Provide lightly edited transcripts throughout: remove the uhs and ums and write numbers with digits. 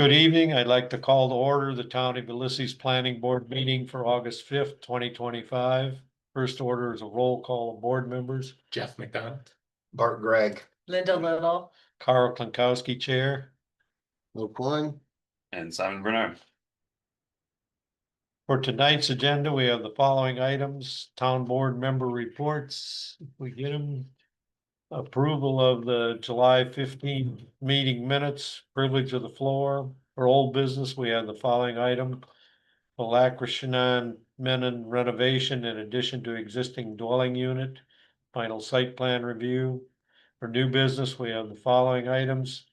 Good evening. I'd like to call to order the Town of Ulysses Planning Board meeting for August 5th, 2025. First order is a roll call of board members. Jeff McDonald. Bart Gregg. Linda Little. Carl Klankowski, Chair. Luke Klein. And Simon Bernard. For tonight's agenda, we have the following items: town board member reports, if we get them. Approval of the July 15th meeting minutes, privilege of the floor. For old business, we have the following item: Balacrashanan Menon renovation in addition to existing dwelling unit, final site plan review. For new business, we have the following items: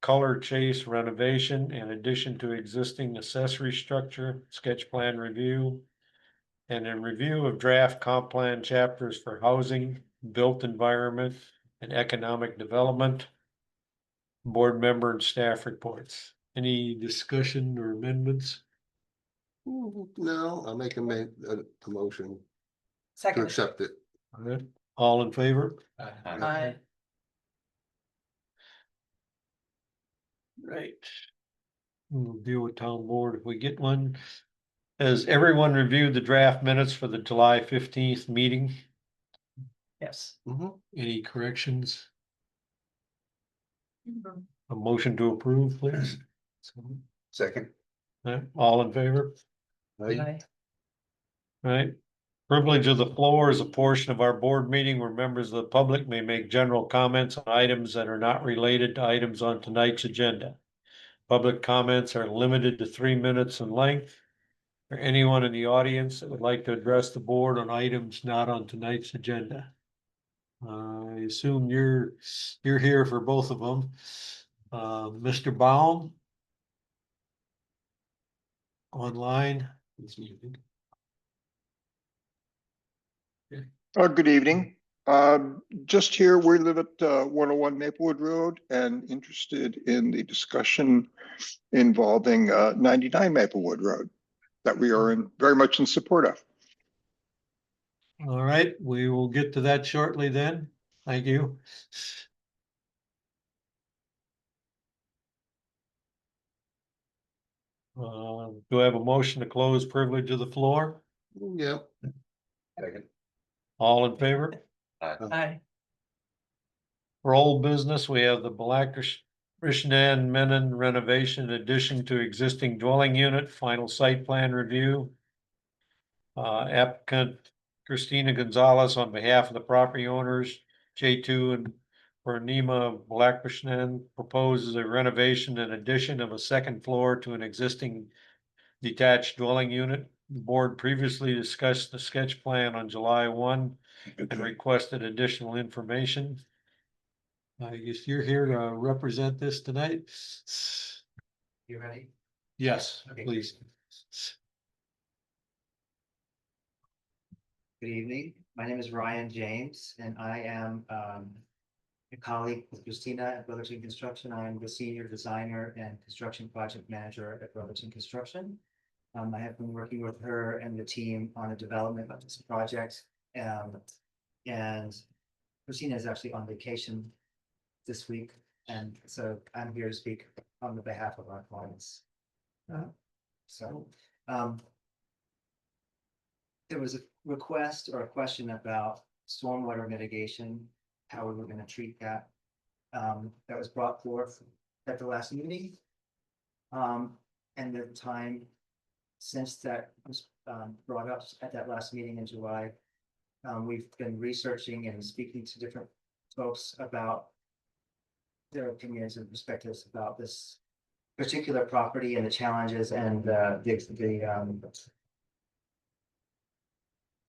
Color Chase renovation in addition to existing accessory structure, sketch plan review. And a review of draft comp plan chapters for housing, built environment, and economic development. Board member and staff reports. Any discussion or amendments? No, I'll make a motion to Second. accept it. All in favor? Aye. Right. We'll deal with town board if we get one. Has everyone reviewed the draft minutes for the July 15th meeting? Yes. Any corrections? A motion to approve, please. Second. All in favor? Aye. Right. Privilege of the floor is a portion of our board meeting where members of the public may make general comments on items that are not related to items on tonight's agenda. Public comments are limited to 3 minutes in length. For anyone in the audience that would like to address the board on items not on tonight's agenda. I assume you're here for both of them. Mr. Baum. Online. Good evening. Just here, we live at 101 Maplewood Road and interested in the discussion involving 99 Maplewood Road that we are very much in support of. All right, we will get to that shortly then. Thank you. Do I have a motion to close privilege of the floor? Yep. Second. All in favor? Aye. For old business, we have the Balacrashanan Menon renovation in addition to existing dwelling unit, final site plan review. Applicant Christina Gonzalez on behalf of the property owners, J2 and Bernima Balacrashanan proposes a renovation and addition of a second floor to an existing detached dwelling unit. The board previously discussed the sketch plan on July 1 and requested additional information. I guess you're here to represent this tonight. You ready? Yes, Okay. please. Good evening. My name is Ryan James and I am a colleague with Christina at Brotherton Construction. I am the senior designer and construction project manager at Brotherton Construction. I have been working with her and the team on the development of this project. And Christina is actually on vacation this week. And so I'm here to speak on the behalf of our clients. There was a request or a question about stormwater mitigation, how we were going to treat that. That was brought forth at the last meeting. And the time since that was brought up at that last meeting in July, we've been researching and speaking to different folks about their opinions and perspectives about this particular property and the challenges and the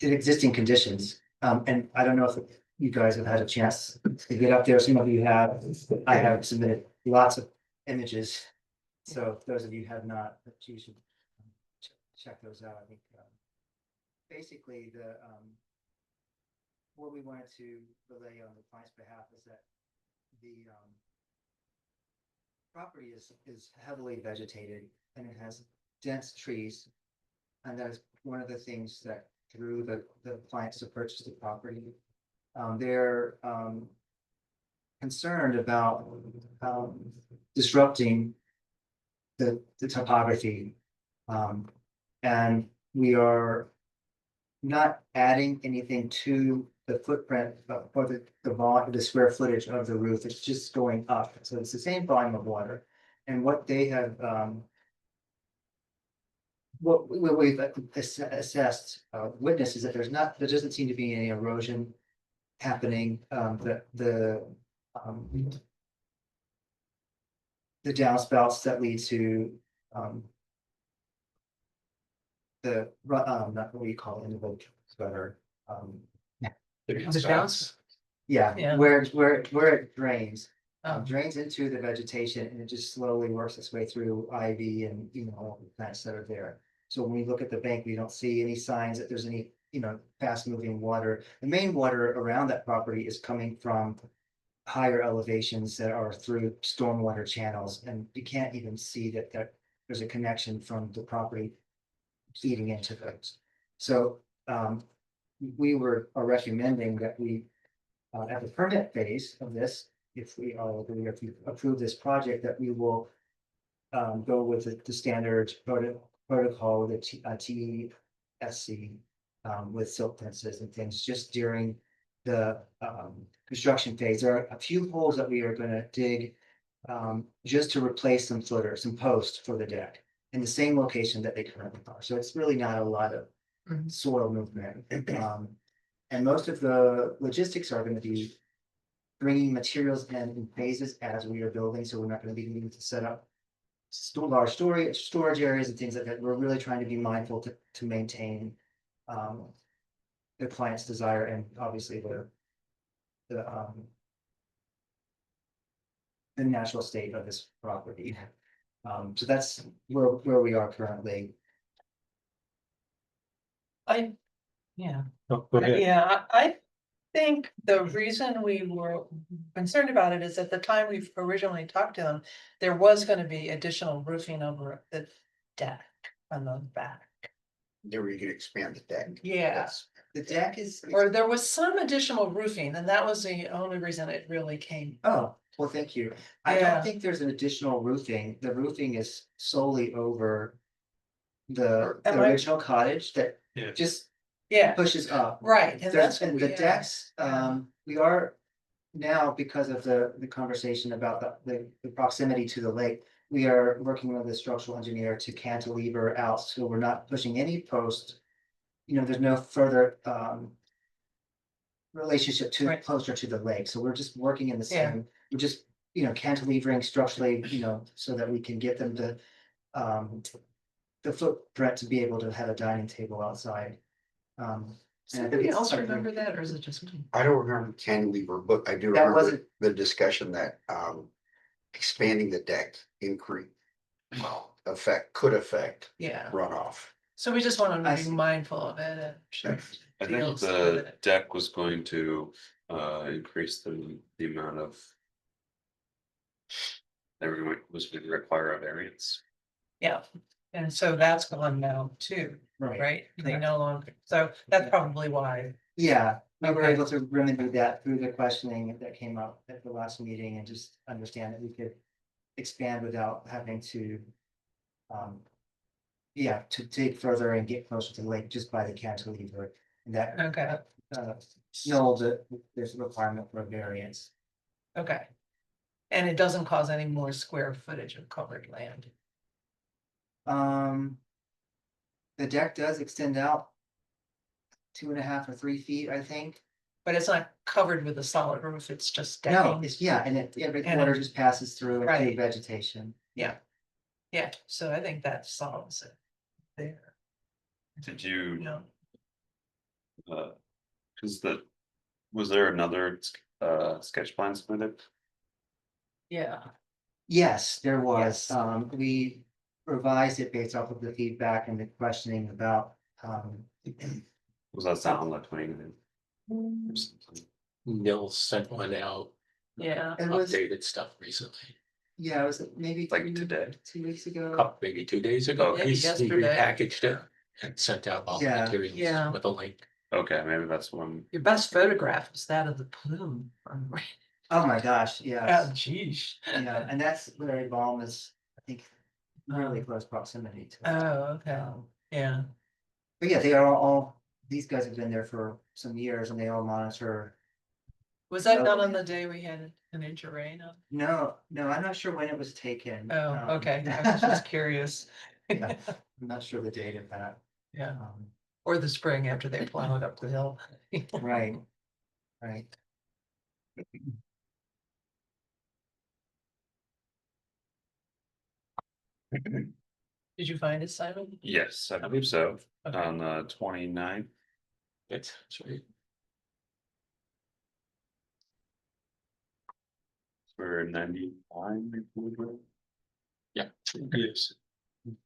existing conditions. And I don't know if you guys have had a chance to get up there. Some of you have. I have submitted lots of images. So those of you who have not, you should check those out. I think basically what we wanted to relay on the client's behalf is that the property is heavily vegetated and it has dense trees. And that is one of the things that drew the clients to purchase the property. They're concerned about disrupting the topography. And we are not adding anything to the footprint or the square footage of the roof. It's just going up. So it's the same volume of water. And what they have, what we've assessed, witnessed is that there doesn't seem to be any erosion happening. The downspouts that lead to, not what we call individuals, but are, The downs? yeah, Yeah. where it drains. Oh. Drains into the vegetation and it just slowly works its way through ivy and, all the plants that are there. So when we look at the bank, we don't see any signs that there's any, fast moving water. The main water around that property is coming from higher elevations that are through stormwater channels, and you can't even see that there's a connection from the property feeding into those. So, we are recommending that we, at the permit phase of this, if we approve this project, that we will go with the standard protocol with the TSC, with silt fences and things, just during the construction phase. There are a few holes that we are gonna dig just to replace some posts for the deck in the same location that they currently are. So it's really not a lot of Mhm. soil movement. And most of the logistics are gonna be bringing materials in phases as we are building, so we're not gonna be needing to set up large storage areas and things like that. We're really trying to be mindful to maintain the client's desire and obviously the natural state of this property. So that's where we are currently. Yeah. Oh, go ahead. Yeah, I think the reason we were concerned about it is at the time we originally talked to them, there was gonna be additional roofing over the deck on the back. There where you can expand the deck. Yeah. That's- The deck is, Or there was some additional roofing, and that was the only reason it really came. oh, well, thank you. I Yeah. don't think there's an additional roofing. The roofing is solely over the Am I- original cottage that Yeah. just Yeah, pushes up. right, and that's. And the yeah, decks, yeah. we are now, because of the conversation about the proximity to the lake. We are working with a structural engineer to cantilever out, so we're not pushing any post. There's no further relationship Right. closer to the lake, so we're just working in the Yeah. same, we're just, cantilevering structurally, so that we can get them to the footprint to be able to have a dining table outside. Does anybody else remember that, or is it just me? I don't remember cantilever, but I do That remember wasn't- the discussion that expanding the deck could affect Yeah, runoff. so we just wanted I to be see. mindful of it and. I think deals with the it. deck was going to increase the amount of. Everyone was going to require a variance. Yeah, and so that's gone now too, right? They correct. no longer, so that's Yeah. probably why. Yeah, we were Okay. able to remedy that through the questioning that came up at the last meeting and just understand that we could expand without having to. To dig further and get closer to the lake just by the cantilever, and that Okay, no, there's a requirement for a variance. okay. And it doesn't cause any more square footage of covered land. Um. The deck does extend out 2.5 or 3 feet, I think. But it's not covered with a solid roof, it's just No, decking. it's, yeah, and every And water it- just passes through and through Right. vegetation. Yeah, so I think that solves it there, Did you, you know. cause was there another sketch plan submitted? Yeah, Yes, there was. Yes. We revised it based off of the feedback and the questioning about, Was that not on the 29th? Mm. or something? Neil sent one out, yeah, it was, updated stuff recently, yeah, it was maybe Like today? 2 weeks ago. maybe 2 days ago. Okay. He Yesterday. repackaged it and sent out all the Yeah. materials Yeah. with a link. Okay, maybe that's one. your best photograph is that of the plume. Oh, my gosh, Yeah, yeah, geez. and that's Larry Ballmer's, I think, really close proximity to. Oh, okay, Um, yeah. But yeah, they are all, these guys have been there for some years and they all monitor. Was that done Oh. on the day we had an inch of rain on? No, I'm not sure when it was taken. Oh, okay, I was just curious. Yeah, I'm not sure the date of that. Yeah, Um, or the spring after they plowed up the hill. Right, right. Did you find it, Simon? Yes, I believe so, Okay. on the 29th. That's right. For 99. Maplewood Road. Yeah. Yes.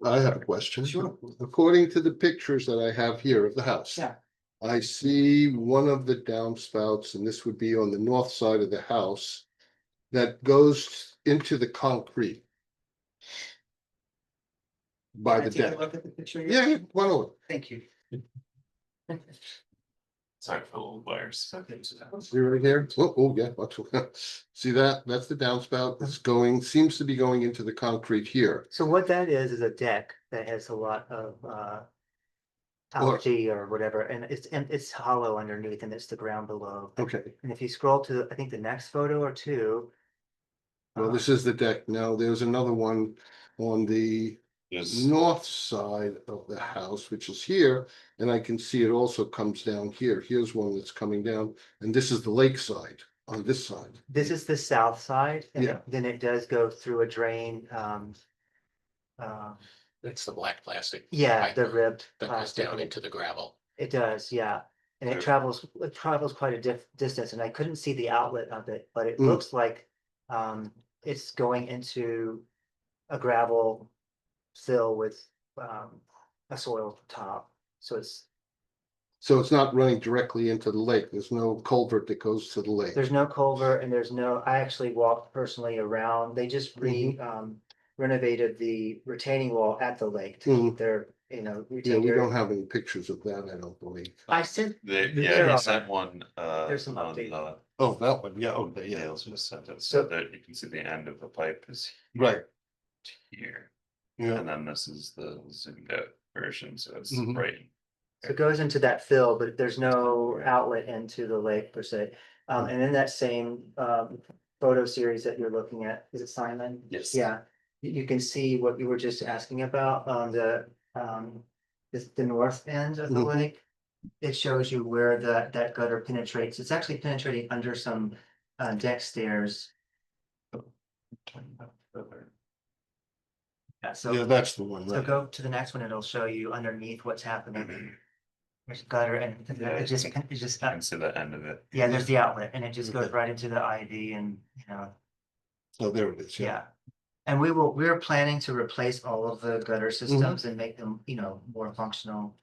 I have a question. Sure. According to the pictures that I have here of the house. Yeah. I see one of the downspouts, and this would be on the north side of the house, that goes into the concrete. By Can I the take a deck. look at the picture? Yeah, why don't Thank you. Sorry for the little wires. Okay. we? See right here? Oh, yeah, watch. See that? That's the downspout. It's going, seems to be going into the concrete here. So what that is a deck that has a lot of algae or whatever, and it's hollow underneath and it's the ground below. Okay, And if you scroll to, I think the next photo or two. well, this is the deck. Now, there's another one on the There's, north side of the house, which is here, and I can see it also comes down here. Here's one that's coming down, and this is the lake side on this side. This is the south side, and Yeah. then it does go through a drain. That's the black plastic. Yeah, pipe the ribbed That goes plastic. down into the gravel. It does, yeah. And it travels quite a distance, and I couldn't see the outlet of it, but it Mm. looks like it's going into a gravel fill with a soil top. So So it's not running directly into the lake. There's no culvert that goes to the lake. there's no culvert and there's no, I actually walked personally around. They just renovated the retaining wall at the lake to keep their, Yeah, retain we don't area. have any pictures of that, I don't believe. I sent, they, There yeah, are- he sent one, there's some on update. the, Oh, that one, yeah, okay, yeah, Dale's just sent it, So- so that you can see the end of the pipe is right, here. yeah. And then this is the zoomed out version, so it's Mhm. right. so it goes into that fill, but there's no Right. outlet into the lake per se. And in that same photo series that you're looking at, is it Simon? Yes. Yeah, you can see what you were just asking about on the north end of the Mhm. lake. It shows you where that gutter penetrates. It's actually penetrating under some deck stairs. Yeah, Yeah, so that's the one, so right? go to the next one, it'll show you underneath what's happening. There's a gutter and it just, You can see the end of it. yeah, there's the outlet and it just goes Okay. right into the IV and, Oh, there it is, yeah. yeah. And we're planning to replace all of the gutter systems and make them, more functional.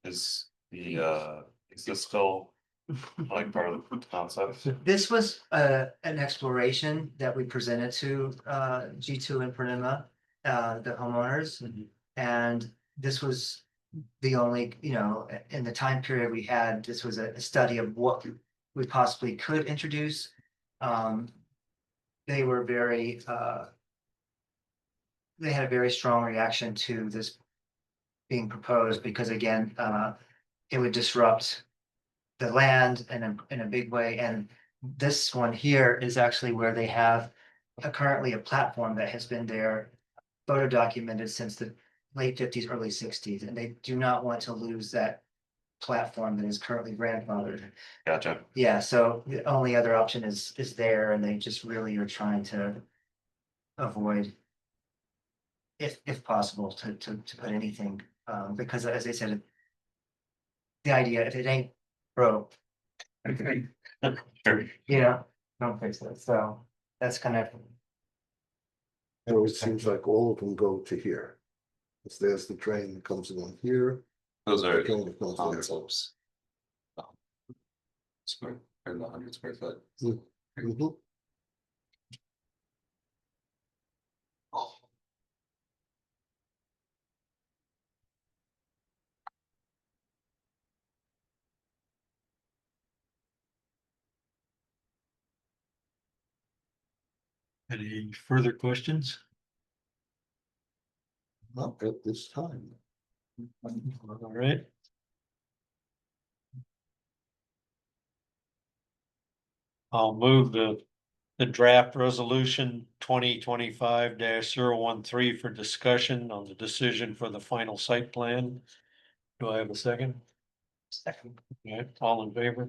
Is this still like part of the concept? This was an exploration that we presented to G2 and Purnima, the homeowners. And this was the only, in the time period we had, this was a study of what we possibly could introduce. They were very, they had a very strong reaction to this being proposed because again, it would disrupt the land in a big way. And this one here is actually where they have currently a platform that has been there photo documented since the late 50s, early 60s, and they do not want to lose that platform that is currently grandfathered. Gotcha. Yeah, so the only other option is there, and they just really are trying to avoid, if possible, to put anything, because as I said, the idea, if it ain't broke, Sure. don't fix it. So that's kind of, And it seems like all of them go to here. There's the drain that comes along here. Those the are drain that comes there. concepts. Square, or the 100 square foot. Mhm. Any further questions? Not at this time. All right. I'll move the draft resolution 2025-013 for discussion on the decision for the final site plan. Do I have a second? Second. Yeah, all in favor?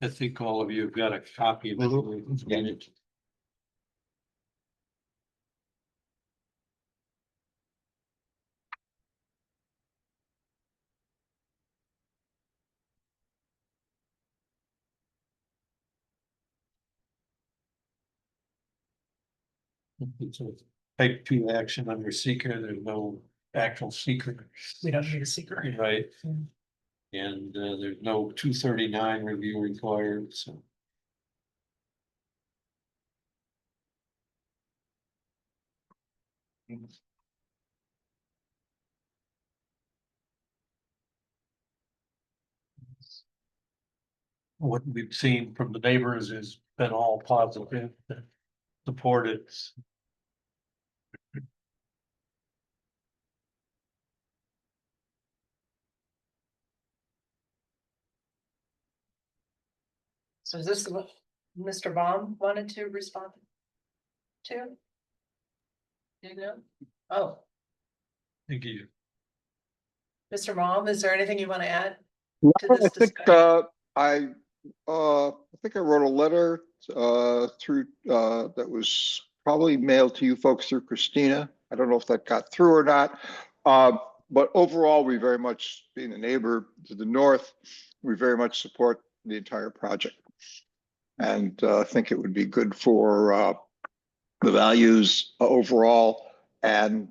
I think all of you have got a copy of it. It's a type 2 action under seeker. There's no actual secret. We don't need a secret. Right. Mm. And there's no 239 review required, so. What we've seen from the neighbors has been all positive, supported. So is this what Mr. Baum wanted to respond to? You know? Oh, Thank you. Mr. Baum, is there anything you want to add? No, To this I think, discussion. I think I wrote a letter, through, that was probably mailed to you folks through Christina. I don't know if that got through or not. But overall, we very much, being a neighbor to the north, we very much support the entire project. And, I think it would be good for, the values overall and,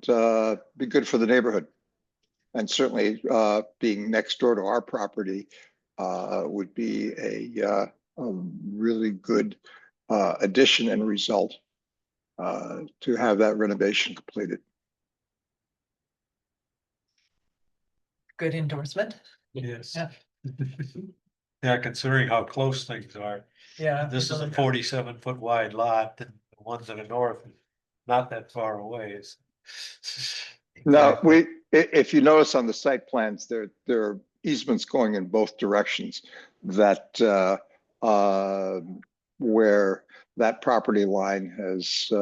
be good for the neighborhood. And certainly, being next door to our property, would be a really good addition and result to have that renovation completed. Good endorsement. Yes. Yeah. Yeah, considering how close things are. Yeah. This is a 47-foot wide lot, and the ones in the north, not that far away. Now, if you notice on the site plans, there are easements going in both directions that where that property line has,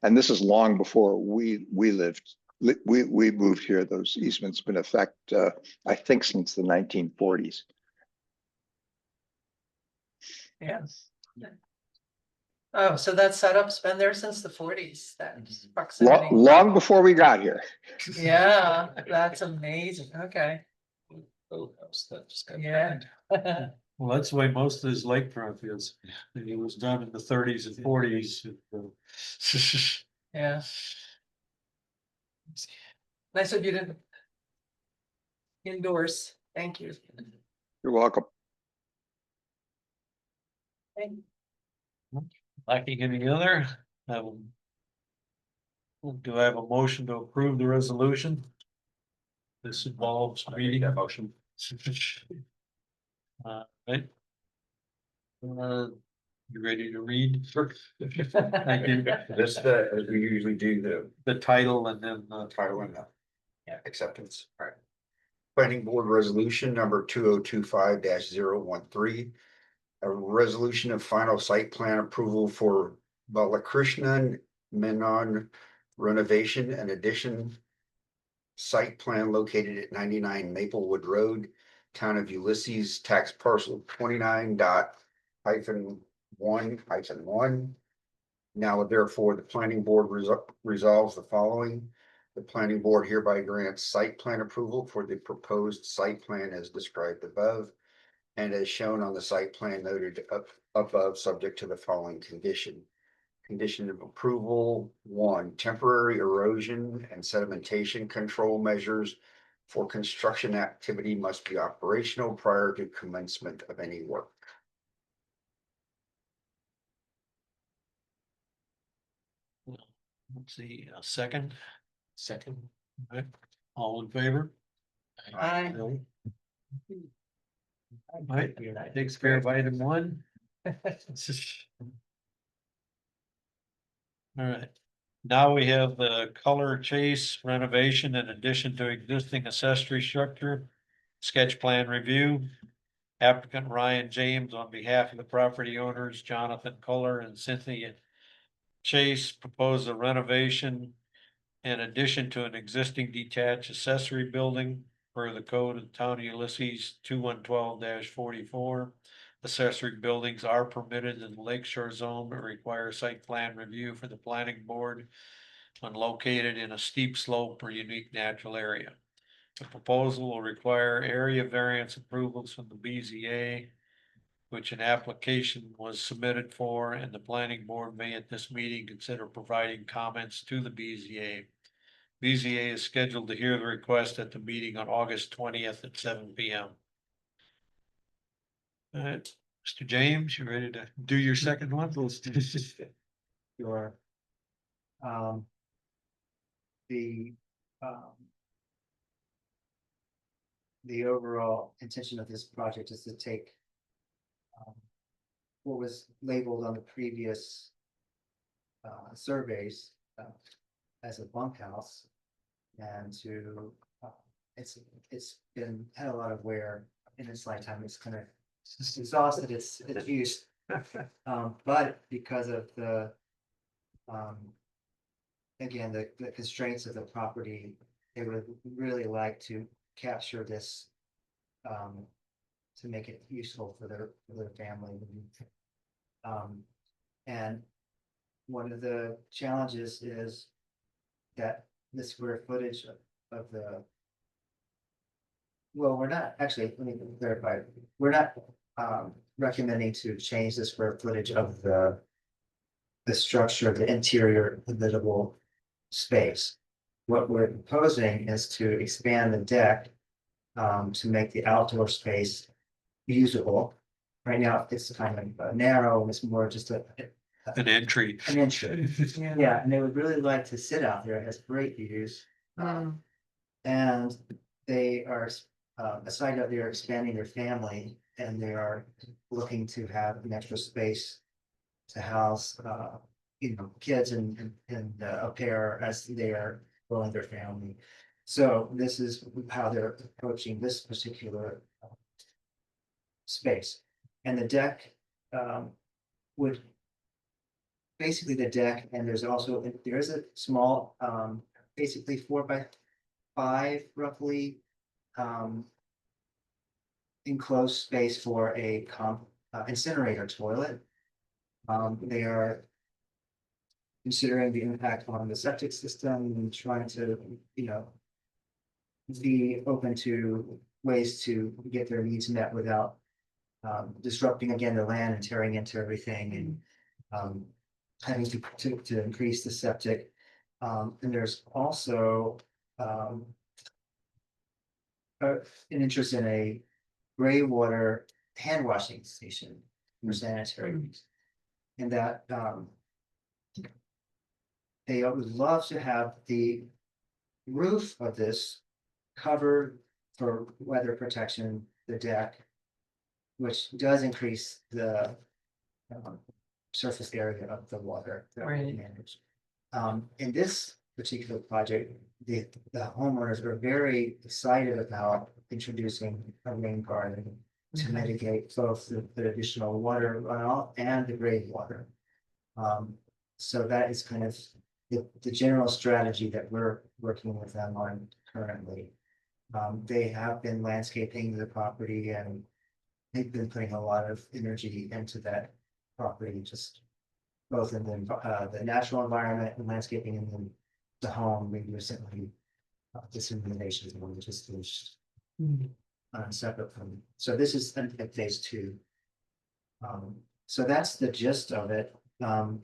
and this is long before we moved here. Those easements been in effect, I think, since the 1940s. Yes. Oh, so that setup's been there since the 40s, that Long, proximity. long before we got here. Yeah, that's amazing. Okay, yeah. Well, that's the way most of his lakefront is. And it was done in the 30s and 40s. Yeah. Nice of you to endorse. Thank you. You're welcome. Thank- Lacking any other? Do I have a motion to approve the resolution? This involves reading. That motion. Right. You ready to read? Sure. Thank you. This, as we usually do, The title and then the title and the acceptance. All right. Planning Board Resolution number 2025-013. A resolution of final site plan approval for Balakrishnan Menon renovation and addition. Site plan located at 99 Maplewood Road, Town of Ulysses, tax parcel 29.-1-1. Now therefore, the planning board resolves the following. The planning board hereby grants site plan approval for the proposed site plan as described above and as shown on the site plan noted above, subject to the following condition. Condition of approval: 1, temporary erosion and sedimentation control measures for construction activity must be operational prior to commencement of any work. let's see, a second. Second. Right. All in favor? I, Right, takes care of item one. All right, now we have the Color Chase renovation in addition to existing accessory structure. Sketch plan review. Applicant Ryan James on behalf of the property owners, Jonathan Color and Cynthia Chase, propose a renovation in addition to an existing detached accessory building per the code of the town of Ulysses 2112-44. Accessory buildings are permitted in the lakeshore zone but require site plan review for the planning board when located in a steep slope or unique natural area. The proposal will require area variance approvals from the BZA, which an application was submitted for, and the planning board may at this meeting consider providing comments to the BZA. BZA is scheduled to hear the request at the meeting on August 20th at 7 p.m. All right, Mr. James, you ready to do your second one? Your, um, the, um, the overall intention of this project is to take what was labeled on the previous surveys as a bunkhouse and to, it's been, had a lot of wear in its lifetime. It's kind of exhausted its use. But because of the, again, the constraints of the property, they would really like to capture this to make it useful for their family. And one of the challenges is that the square footage of the, well, we're not, actually, let me clarify, we're not recommending to change the square footage of the structure, the interior livable space. What we're proposing is to expand the deck to make the outdoor space usable. Right now, it's kind of narrow, and it's more just An entry. an entry. Yeah, and they would really like to sit out there. It has great views. And they are, aside that they're expanding their family, and they are looking to have an extra space to house, kids and a pair as they are growing their family. So this is how they're approaching this particular space. And the deck would, basically the deck, and there's also, there is a small, basically 4x5 roughly enclosed space for a incinerator toilet. They are considering the impact on the septic system and trying to, be open to ways to get their needs met without disrupting again the land and tearing into everything and having to increase the septic. And there's also an interest in a gray water hand washing station for sanitary use. And that they would love to have the roof of this covered for weather protection, the deck, which does increase the surface area of the water that we Right. manage. In this particular project, the homeowners are very excited about introducing a rain garden to mitigate both the additional water runoff and the gray water. So that is kind of the general strategy that we're working with them on currently. They have been landscaping the property and they've been putting a lot of energy into that property, just both in the natural environment and landscaping, and then the home. We recently this illumination one just finished separate from. So this is at phase 2. So that's the gist of it. And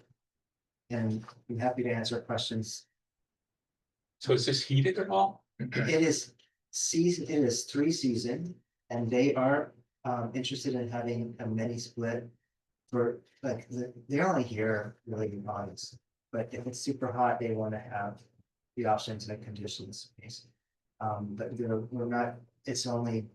I'm happy to answer questions. So is this heated at all? It is season, it is 3-season, and they are interested in having a mini split for like they're only here really in August, but if it's super hot, they want to have the option to condition the space. But we're not, it's only,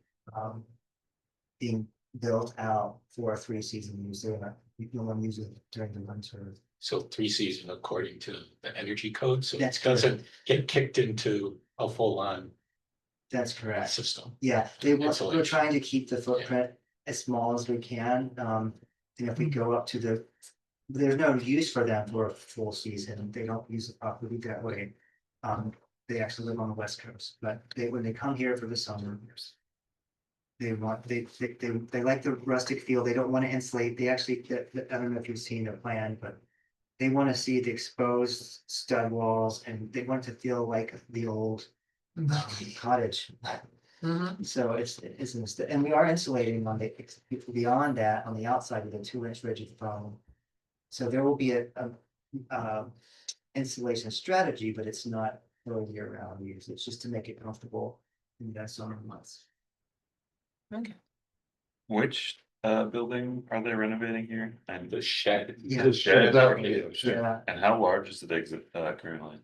being built out for a 3-season use. They're not, you don't want to use it during the winter. So 3 season according to the energy code, so it That's doesn't get kicked into a full-on That's correct. system. Yeah, we're Insulation. trying to keep the footprint as small as we can. And if we go up to there's no use for them for a full season. They don't use the property that way. They actually live on the West Coast, but when they come here for the summer, they like the rustic feel. They don't want to insulate. They actually, I don't know if you've seen the plan, but they want to see the exposed stud walls and they want it to feel like the old cottage. Mhm. So and we are insulating on the, beyond that, on the outside with a 2-inch rigid foam. So there will be a insulation strategy, but it's not for year-round use. It's just to make it comfortable in the summer months. Which building are they renovating here? And The shed. Yeah. the shed, Yeah, and how large is the exit currently?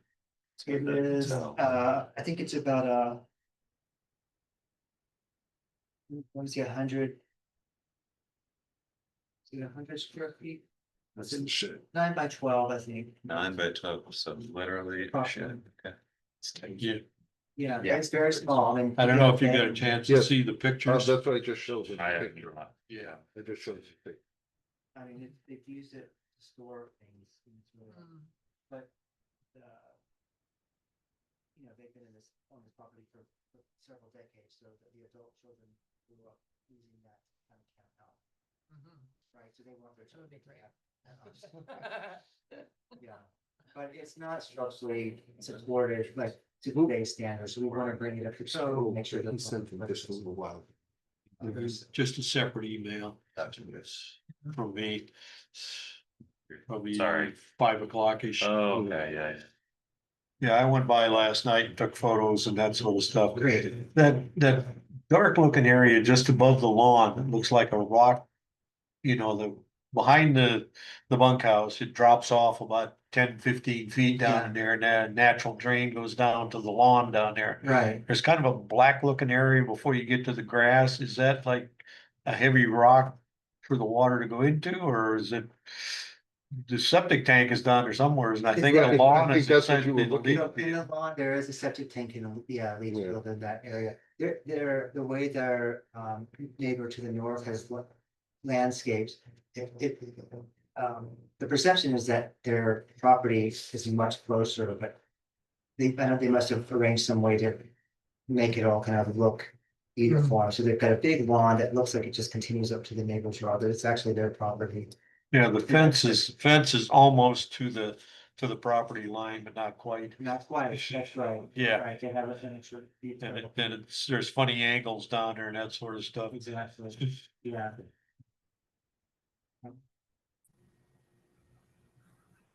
it is, I think it's about let me see, 100. Is it 100 square feet? That's the shed. 9 by 12, I think. 9 by 12, so literally a shed, okay. Yeah, Yeah, Yeah. it's very small. I don't know if you got a chance to Yes. see the pictures. That's what I just showed you. I the haven't picture. drawn. Yeah. I just showed you the picture. I mean, they've used it to store things. And it's really- But, they've been on this property for several decades, so that the adult children grew up using that kind of camp out, right? So they want their children to have. Yeah, but it's not structurally supported, like to today's standards, so we want to bring it up to code, make sure He that. sent it just a little while. There's just a separate email after this from me. Probably Sorry. 5 o'clock-ish. Oh, okay, yeah. Yeah, I went by last night, and took photos and that sort of stuff. Great. That dark looking area just above the lawn, it looks like a rock. Behind the bunkhouse, it drops off about 10-15 feet down in there, and that natural drain goes down to the lawn down there. Right, There's kind of a black looking area before you get to the grass. Is that like a heavy rock for the water to go into, or is it? The septic tank is down there somewhere, and I think the Right, lawn I is. think that's what you were essentially looking the at. leach in the field. lawn, there is a septic tank in, leach Yeah. field in that area. The way their neighbor to the north has landscapes. The perception is that their property is much closer, but I know they must have arranged some way to make it all kind of look uniform. So they've got a big lawn that looks like it just continues up to the neighbor's yard, but it's actually their property. Yeah, the fence is almost to the property line, but not quite. Not quite, that's right. Yeah. Right, they have a finished. And there's funny angles down there and that sort of stuff. Exactly, yeah.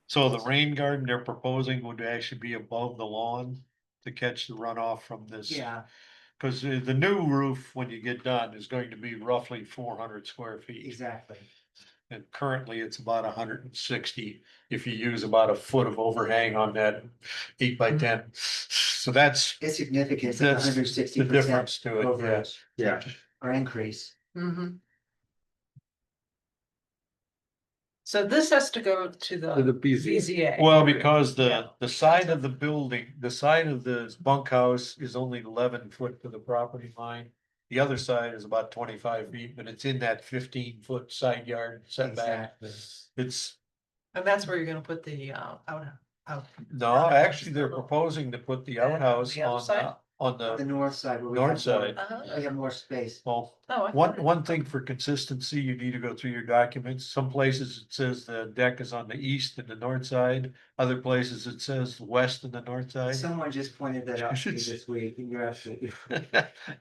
So the rain garden they're proposing would actually be above the lawn to catch the runoff from this. Yeah, Cause the new roof, when you get done, is going to be roughly 400 square feet. exactly. And currently it's about 160 if you use about a foot of overhang on that 8x10. So that's It's significant, it's That's 160% the difference to it, yeah. overage Yeah. or increase. So this has to go to To the the BZA. BZA. Well, because Yeah. the side of the building, the side of the bunkhouse is only 11 foot to the property line. The other side is about 25 feet, but it's in that 15 foot side yard setback. Exactly. It's, And that's where you're gonna put the out. no, actually, they're proposing to put the outhouse The other side? on The the north side. where we north have more- side. Uh-huh. We have more space. Well, Oh, I one, thought it- one thing for consistency, you need to go through your documents. Some places it says the deck is on the east and the north side. Other places it says the west and the north side. Someone just pointed that out to me this week, and you're absolutely,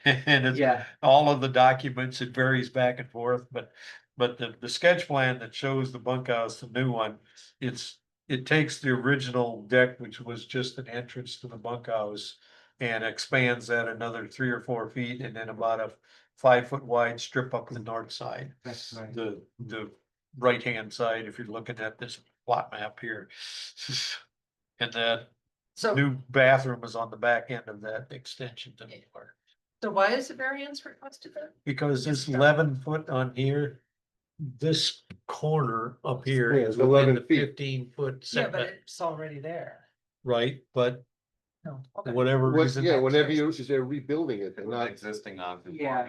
And it's yeah, all of the documents, it varies back and forth, but the sketch plan that shows the bunkhouse, the new one, it takes the original deck, which was just an entrance to the bunkhouse, and expands that another 3 or 4 feet, and then about a 5 foot wide strip up the north side. that's right. The right-hand side, if you're looking at this plot map here. And that, So, new bathroom is on the back end of that extension to the park. so why is the variance requested then? Because this 11 foot on here, this corner up here Yeah, is it's within 11 the feet. 15 foot Yeah, but setback, it's already there. right? But No, okay. whatever reason. Yeah, that whenever takes- you, they're rebuilding it, they're An not, existing Yeah.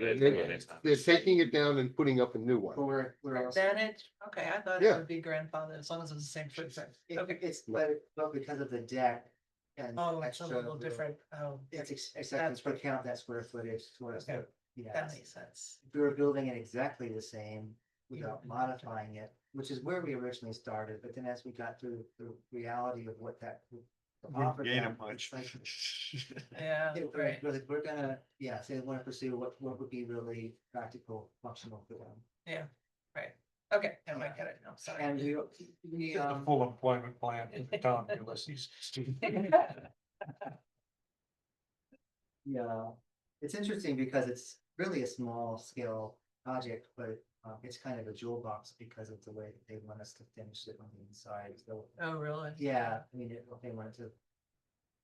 they're taking it down and putting up a new one. We're also. Advantage, okay, I thought it Yeah. would be grandfather as long as it's the same footprint. Okay. It's, but because of the deck and. Oh, it's a extra- little different. Oh, It's acceptance per count, that square footage, sort of, Okay. yeah. that makes sense. If we were building it exactly the same without modifying it, which is where we originally started, but then as we got through the reality of what that. Wouldn't offered gain them, it much. it's like, Yeah, yeah, right. we're gonna, yeah, so we wanna pursue what would be really practical, functional for them. Right. Okay, and I get it. I'm sorry. And we, The full employment plan in the town of Ulysses. yeah, it's interesting because it's really a small scale project, but it's kind of a jewel box because of the way that they want us to finish it on the inside, so. Oh, really? Yeah, I mean, they wanted to.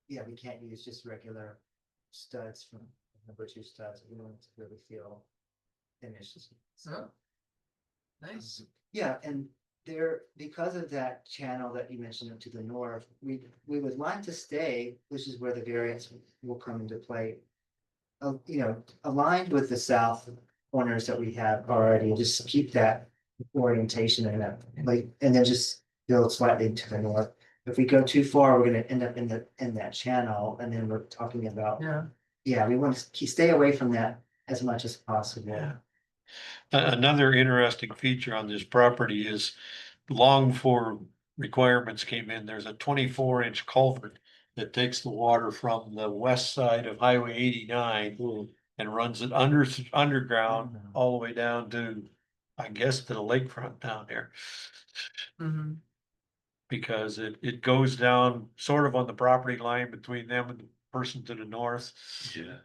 Yeah, we can't use just regular studs from #2 studs, we want it to really feel finished, so. Oh. Nice. Yeah, and there, because of that channel that you mentioned to the north, we would like to stay, which is where the variance will come into play. You know, aligned with the south corners that we have already, just keep that orientation and that, like, and then just build slightly to the north. If we go too far, we're gonna end up in that channel, and then we're talking about, Yeah. yeah, we want to stay away from that as much as possible. Yeah. Another interesting feature on this property is long before requirements came in, there's a 24-inch culvert that takes the water from the west side of Highway 89 and runs it underground all the way down to, I guess, to the lakefront down there. Mm-hmm. Because it goes down sort of on the property line between them and the person to the north. Yeah,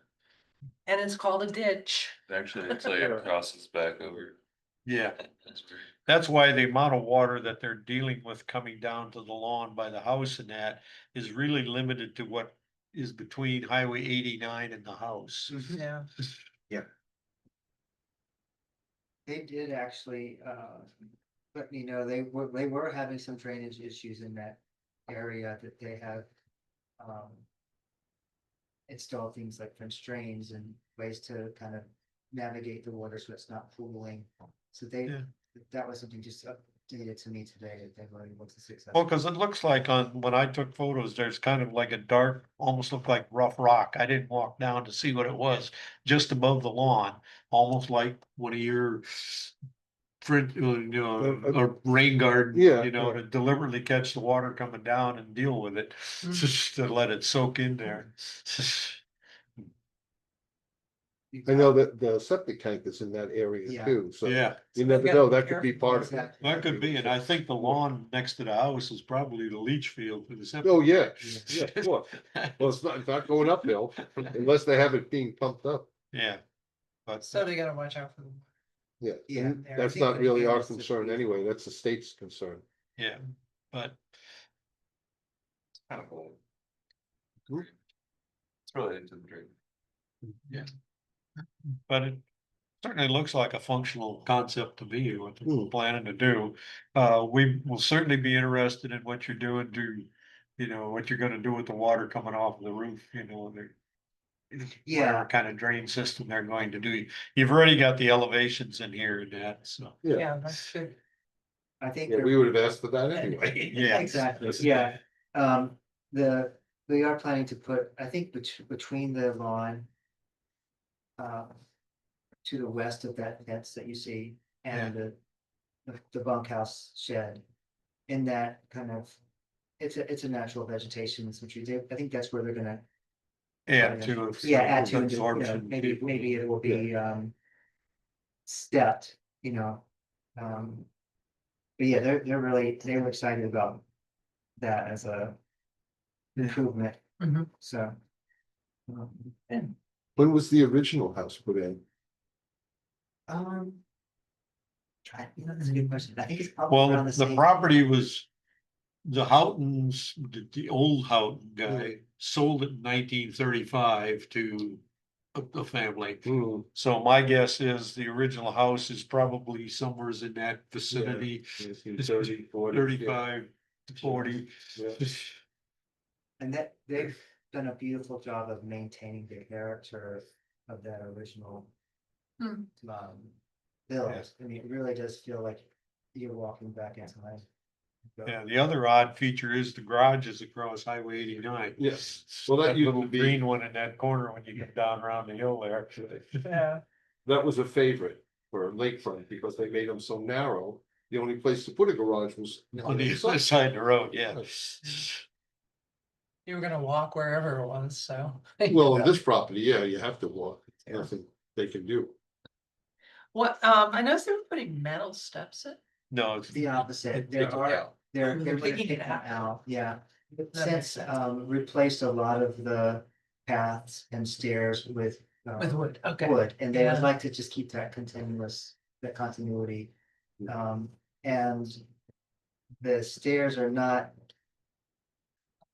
And it's called a ditch. actually, it's like it crosses back over. Yeah, That's great. that's why the amount of water that they're dealing with coming down to the lawn by the house and that is really limited to what is between Highway 89 and the house. Yeah. They did actually, let me know, they were having some drainage issues in that area that they have. Installed things like French drains and ways to kind of navigate the water so it's not pooling. So Yeah. that was something just updated to me today, that they were able to Well, successfully. cause it looks like when I took photos, there's kind of like a dark, almost looked like rough rock. I didn't walk down to see what it was, just above the lawn, almost like one of your or rain garden, Yeah, to deliberately catch the water coming down and deal with it, just to let it soak in there. I know that the septic tank is in that area Yeah. too, so Yeah, you So never we know, gotta that be could be careful. part of it. Exactly. that could be, and I think the lawn next to the house is probably the leach field for the septic. Oh, yeah, yeah, of course. Well, it's not going uphill unless they have it being pumped up. Yeah, but So they gotta watch out for them. Yeah, Yeah, and there. that's I think not that really again, our it's just concern the- anyway, that's the state's concern. yeah, but Kind of cool. Hmm. It's really into the dream. But it certainly looks like a functional concept to me, what they're Hmm. planning to do. We will certainly be interested in what you're doing what you're gonna do with the water coming off of the roof, Yeah. whatever kind of drain system they're going to do. You've already got the elevations in here and that, so. Yeah. Yeah, that's good. I think. Yeah, they're- we would have asked for that anyway. Yeah. Exactly, yeah. We are planning to put, I think, between the lawn. To the west of that fence that you see and the bunkhouse shed. In that kind of, it's a natural vegetation, which we do, I think that's where they're gonna, Add to. yeah, add to, and, absorption. maybe it will be, stepped, But yeah, they were excited about that as a improvement, Mhm. so. When was the original house put in? That's a good question, I think it's probably Well, around the the same. property was the Houghtons, the old Houghton guy sold it in 1935 to a family. Hmm, So my guess is the original house is probably somewhere in that vicinity, 1930, 40, yeah. 35 to 40. Yeah. And that they've done a beautiful job of maintaining the character of that original. Hmm. Build. Yes. I mean, it really does feel like you're walking back in time. Yeah, the other odd feature is the garage is across Highway 89. Yes, well, that used little to be, green one in that corner when you get down around the hill there. Yeah. that was a favorite for lakefront because they made them so narrow. The only place to put a garage was On the other side of the road, yeah. You were gonna walk wherever it was, so. Well, on this property, yeah, you have to walk, Yeah. nothing they can do. What, I noticed they were putting metal steps in. No, it's The opposite, Take there it are, out. they're They're gonna taking take it that out. out, yeah. makes Since, sense. replaced a lot of the paths and stairs with. With wood, okay. Wood, and they would Yeah. like to just keep that that continuity. And the stairs are not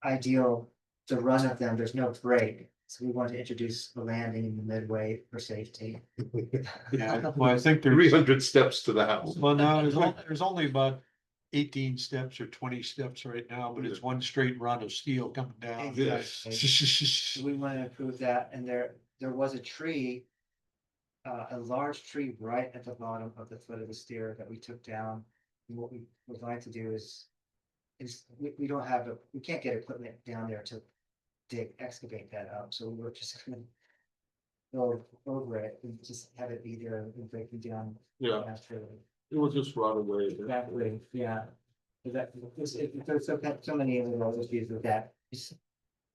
ideal to run up them, there's no grade, so we want to introduce a landing in the midway for safety. yeah, well, I think Three there's, hundred steps to the house. well, no, there's only about 18 steps or 20 steps right now, but it's one straight run of steel coming down. Exactly. We want to improve that, and there was a tree. A large tree right at the bottom of the foot of the stair that we took down. And what we would like to do is we don't have we can't get equipment down there to excavate that up, so we're just gonna. Go over it and just have it be there and break it down. Yeah, Naturally. it will just rot away. Exactly, yeah. There's so many of those issues with that.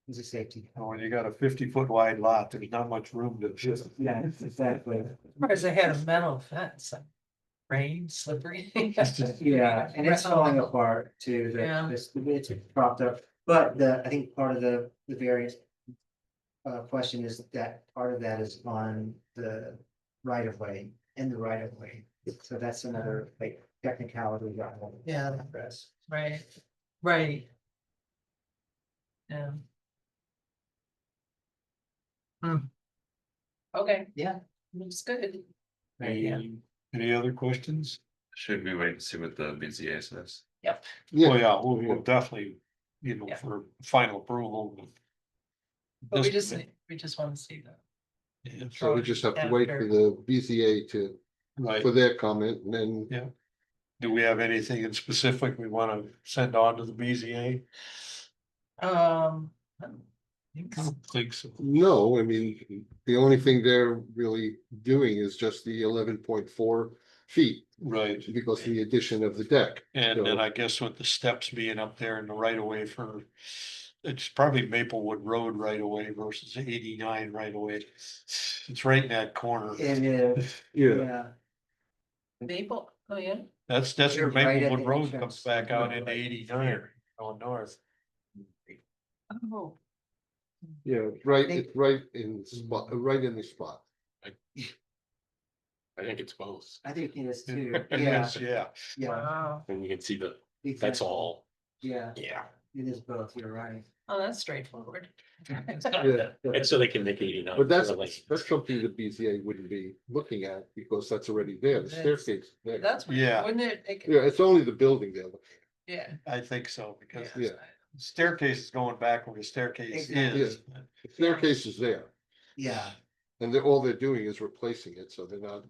It's a safety. When you got a 50-foot wide lot, there's not much room to just. Yeah, exactly. Whereas they had a metal fence, like rain, slippery. Yeah, and it's falling apart too, Yeah. it's propped up, but I think part of the variance. Question is that part of that is on the right of way, in the right of way, so that's another like technicality that we'll Yeah. address. Right, right. Yeah. Hmm. Okay, Yeah. looks good. Right, yeah. Any other questions? Should we wait and see what the BZA says? Oh, Yeah, yeah, we'll definitely, Yeah. for final approval. But This- we just want to see that. Yeah, so we just have to wait for the BZA Right, for their comment and then. Yeah. do we have anything in specific we wanna send on to the BZA? I don't think I so. don't think so. No, I mean, the only thing they're really doing is just the 11.4 feet Right, because of the addition of the deck. and then I guess with the steps being up there in the right of way for. It's probably Maplewood Road right away versus 89 right away. It's right in that corner. It is, Yeah, yeah, Maple, oh, yeah. That's You're where right at Maplewood the Road entrance. comes back out into Right. 89 going north. Oh, yeah, it's right in the spot, right in the spot. I think it's both. I think it is too, It yeah, is, yeah. yeah. wow. And you can see that's exactly. all. Yeah, Yeah. it is both, you're right. Oh, that's straightforward. Yeah, And so they can make 89. but that's for something the BZA wouldn't be looking at because that's already there, the That's- staircase. is there. That's, Yeah. wouldn't it? It could- Yeah, it's only the building there. Yeah. I think so, because yeah. Yeah. the staircase is going back where the staircase Exactly. is. The staircase is there. Yeah, And all they're doing is replacing it, so they're not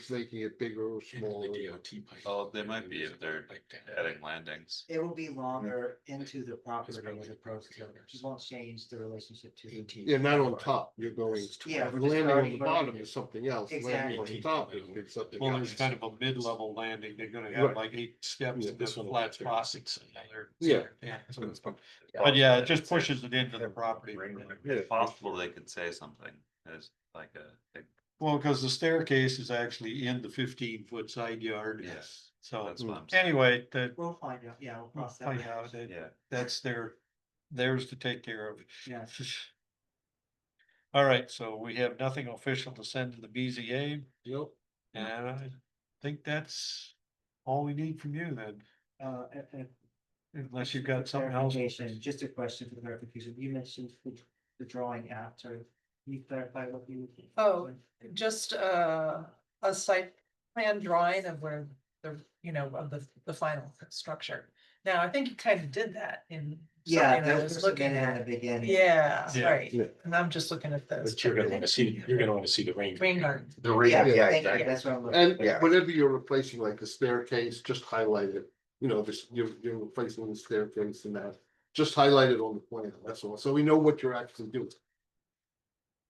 making it bigger or The smaller. DOT pipe. Oh, they might be if they're Like that. adding landings. it will be longer into the property as opposed to, it won't change the relationship to. the- Yeah, not on top, you're going, Yeah, we're just landing on starting the from- bottom is something else, landing on Exactly. the top is something Well, there's else. kind of a mid-level landing. They're gonna have Right. like 8 steps Yeah, and then this a one flat will be spot. 36 and another- Yeah. Yeah. But yeah, it just pushes it into the property. Yeah. It's possible they could say something as like a, Well, because the staircase is actually in the 15-foot side yard. yes, So that's what I'm saying. anyway, that, We'll find out, yeah, we'll we'll cross that. find bridge. out that Yeah. that's theirs to take care of. Yeah, All right, so we have nothing official to send to the BZA, Yep. and I think that's all we need from you then. and unless you've got something else. Clarification, just a question for clarification. You mentioned the drawing after. Can you clarify what you? Oh, just a site plan drawing of where the, you know, of the final structure. Now, I think you kind of did that in. Yeah, something I that was was looking looking at at. the beginning. Yeah, Yeah. right, Yeah. and I'm just looking at this. But you're gonna wanna see, you're gonna wanna see the rain. Green garden. The ring, yeah, Thank you, exactly. that's what I'm looking. And Yeah. whenever you're replacing like the staircase, just highlight it, you know, this, you're replacing the staircase and that. Just highlight it on the plan, that's all, so we know what you're actually doing.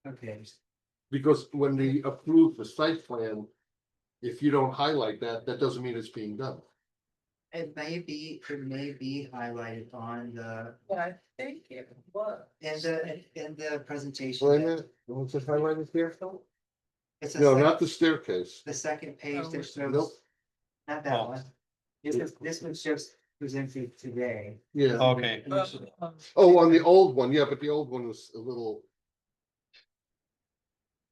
Okay, Because when we approve the site plan, if you don't highlight that, that doesn't mean it's being done. it may be highlighted on the, But I think it was. in the presentation. Wait a minute, was it highlighted here? It's No, not the staircase. the second page Oh, that Nope. shows, not that Oh. one. This was just presented today. Yeah, Okay, oh, on the old one, yeah, but the old one was a little,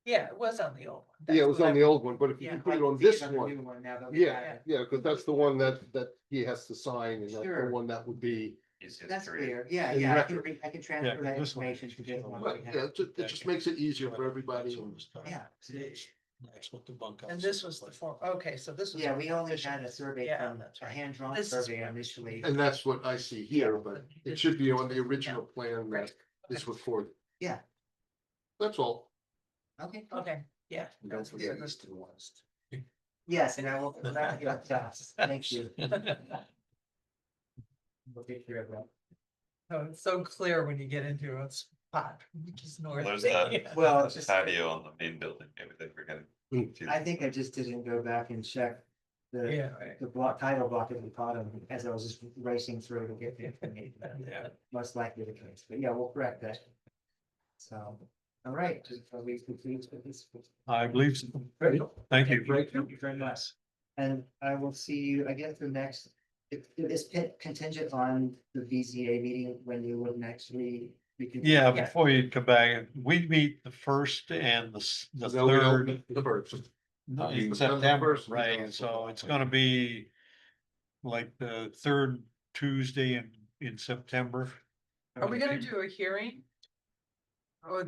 Yeah, it was on the old one. yeah, it That's was what on I- the old one, but if you Yeah. can put it I on see this on the new one. now that we have Yeah, it. yeah, because that's the one that he has to sign, and that's the Sure. one that would be. Easiest That's to read. clear, yeah, In yeah, record. I can transfer that this one. information to this one. Right, yeah, it just makes it easier for everybody. Yeah, That's what the bunkhouse. And this was the form, okay, so this was. yeah, we only had a survey Yeah, from, that's a right. hand-drawn This is survey what- initially. And that's what I see here, but it should be on the original plan that Right. is recorded. Yeah. That's all. Okay, Okay, yeah. Don't that's forget good. East and West. yes, and I will, thank you. We'll take care of that. Oh, it's so clear when you get into a spot, which is north. There's that. Yeah. Well, it's just, Patio on the main building, maybe they were getting. confused. I think I just didn't go back and check the, Yeah, right. the block, title block at the bottom as I was just racing through to get the information. Yeah. Most likely the case, but yeah, we'll correct that. So, all right, are we complete with this? I believe so. Great. Thank you. Great, thank you very much. And I will see you, I guess, the next, it is contingent on the BZA meeting when you would next meet. We can- Yeah, before you come back, we meet the first and the No, we don't third. meet the first. No, You in September September, 1st, we right, don't. so it's gonna be like the third Tuesday in September. Are we gonna do a hearing? Or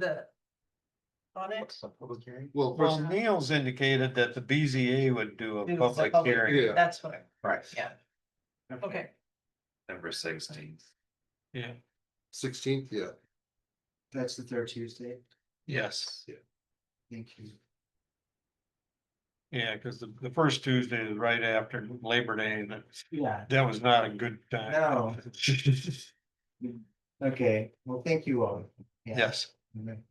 on it? Well, Well, first, Neil's indicated that the BZA would do a Do the public public hearing. Yeah. That's what, Right. yeah, okay. November 16th. Yeah, 16th, yeah. That's the third Tuesday. yes, Thank you. yeah, cause the first Tuesday is right after Labor Day, and Yeah, that was not a good time. No. okay, well, thank you all. Yeah. Yes, Mhm.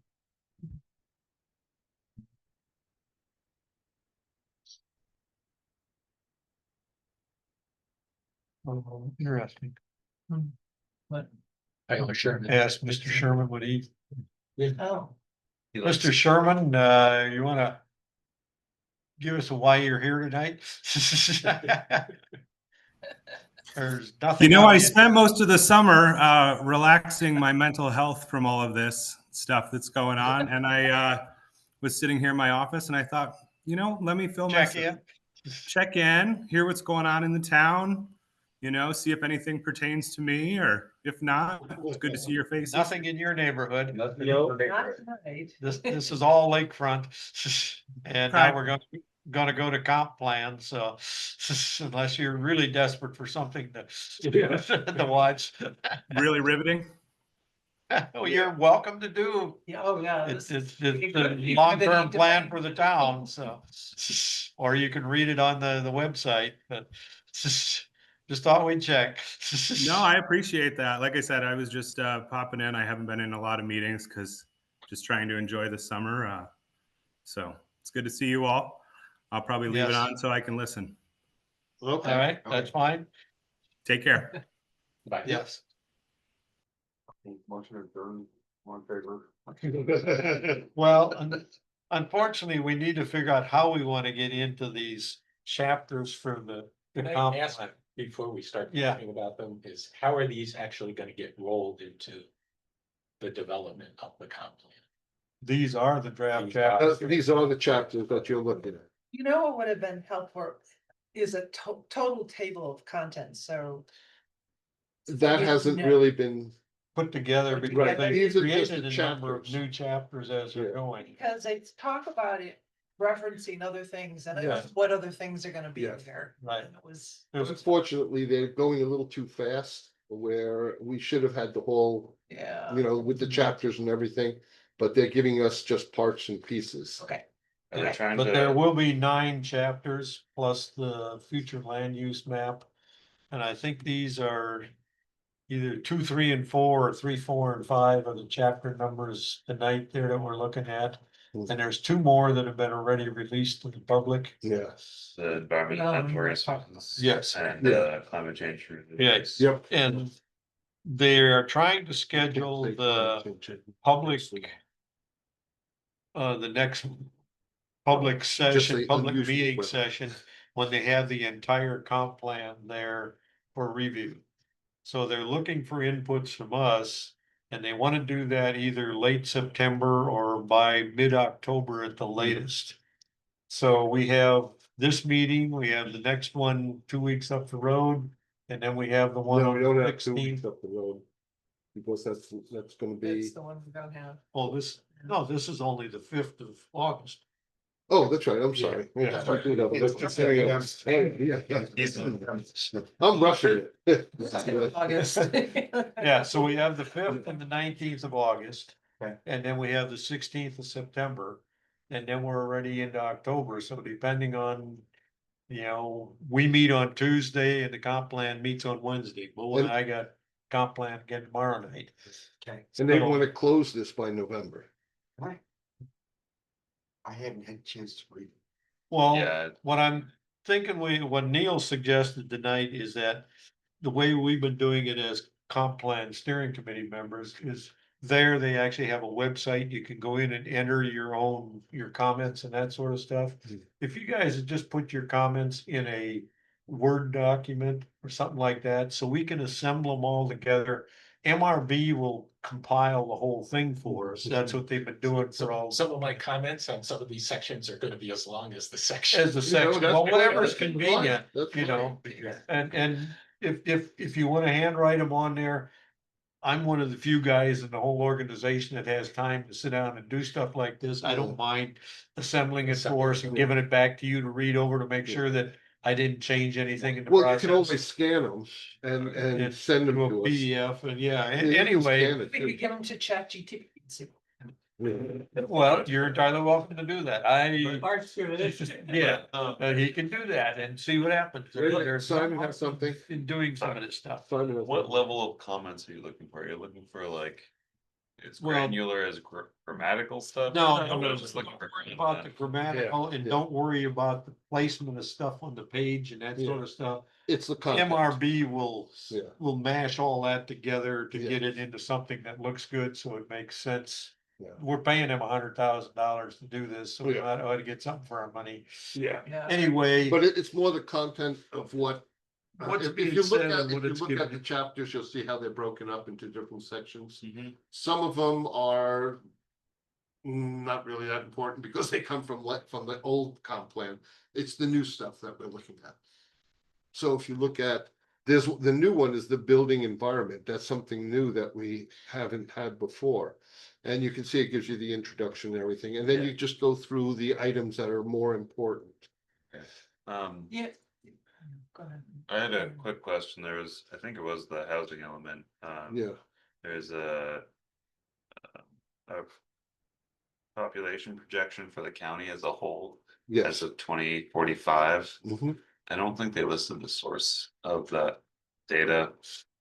interesting. But Tyler Sherman. ask Mr. Sherman what he, Oh, He likes- Mr. Sherman, you wanna give us a why you're here tonight? There's nothing. You know, on I the- spent most of the summer relaxing my mental health from all of this stuff that's going on. And I was sitting here in my office and I thought, you know, let me fill Check my in. check in, hear what's going on in the town, you know, see if anything pertains to me, or if not, it's good to see your faces. Nothing in your neighborhood. not tonight. This is all lakefront. And now Right. we're gonna go to comp plan, so unless you're really desperate for something to watch. Really riveting. Well, you're welcome to do. Yeah, oh, yeah. It's, this- it's it the could be long-term the plan debate. for the town, so. Or you can read it on the website, but just thought we'd check. No, I appreciate that. Like I said, I was just popping in. I haven't been in a lot of meetings because just trying to enjoy the summer. So it's good to see you all. I'll probably leave it Yes. on so I can listen. All right, that's fine. Take care. Bye. Yes. Motion adjourned, one favor. Well, unfortunately, we need to figure out how we want to get into these chapters for the Can I comp ask plan. before we start Yeah. talking about them, is how are these actually gonna get rolled into the development of the comp plan? These are the draft These are- chapters. These are the chapters that you're looking at. You know what would have been helpful is a total table of contents, so. That hasn't No. really been, put together because Right, they these are just created the a number of chapters. new chapters as they're Yeah. going. Because they talk about it referencing other things and Yeah. what other things are gonna be Yeah. there. Right. And it was, There's- unfortunately, they're going a little too fast, where we should have had the whole, yeah, you know, with the chapters and everything. But they're giving us just parts and pieces. okay. They're Okay. trying But there to, will be 9 chapters plus the future land use map. And I think these are either 2, 3, and 4, or 3, 4, and 5 are the chapter numbers tonight there that we're looking at. And there's 2 more that have been already released to the public. Yes. the environmental inventory. Yes. And climate change. Yes. Yep. And they're trying to schedule the public, the next public session, the public unusual meeting weather. session, when they have the entire comp plan there for review. So they're looking for inputs from us, and they want to do that either late September or by mid-October at the latest. So we have this meeting, we have the next one 2 weeks up the road, and then we have the one No, on we don't the have 2 weeks 16th. up the road. Because that's gonna be, It's the one we don't have. Oh, this is only the 5th of August. oh, that's right, I'm sorry. Yeah. I do have- It's just saying, I'm rushing it. August. Yeah, so we have the 5th and the 19th of August. Okay. And then we have the 16th of September. And then we're already into October, so depending on, you know, we meet on Tuesday and the comp plan meets on Wednesday. Bo and I got comp plan again tomorrow night. Okay. And they So- wanna close this by November. I hadn't had a chance to read. Well, Yeah. what I'm thinking what Neil suggested tonight is that the way we've been doing it as comp plan steering committee members is there, they actually have a website. You can go in and enter your comments and that sort of stuff. Mhm. If you guys would just put your comments in a Word document or something like that, so we can assemble them all together. MRB will compile the whole thing for us. That's what they've been doing for all. Some of my comments on some of these sections are gonna be as long as the section. As the You know, section, that's well, fine, whatever's that's fine, convenient, that's you fine. know, and if you wanna handwrite them on there. I'm one of the few guys in the whole organization that has time to sit down and do stuff like this. I don't mind assembling it for us and giving it back to you to read over to make sure that I didn't change anything in the Well, you can always process. scan them and And send them to a to us. PDF, and yeah, Yeah, you can anyway, scan it We too. could give them to ChatGPT. and see. well, you're entirely welcome to do that. Yeah, Um, he can do that and see what happens. Really? There's Simon has something? in doing some of this stuff. Simon has What something. level of comments are you looking for? Are you looking for like? It's Well- granular as grammatical stuff? No, I'm just looking for. About the grammatical and yeah. don't worry about the placement of stuff on the page and that Yeah. sort of stuff. It's the content. MRB will, Yeah. will mash all that together to Yeah. get it into something that looks good, so it makes sense. Yeah. We're paying them $100,000 to do this, so we Yeah. ought to get something for our money. Yeah. Yeah. Anyway, But it's more the content of what. What's If being you look said at, and if what you it's look at given. the chapters, you'll see how they're broken up into different sections. Mhm. Some of them are. Not really that important because they come from the old comp plan. It's the new stuff that we're looking at. So if you look at, the new one is the building environment. That's something new that we haven't had before. And you can see it gives you the introduction and everything, and then you just go through the items that are more important. Yeah. Go ahead. I had a quick question. There was, I think it was the housing element. Yeah, There's a population projection for the county as a whole as yes. of 2045. Mhm. I don't think they listed the source of that data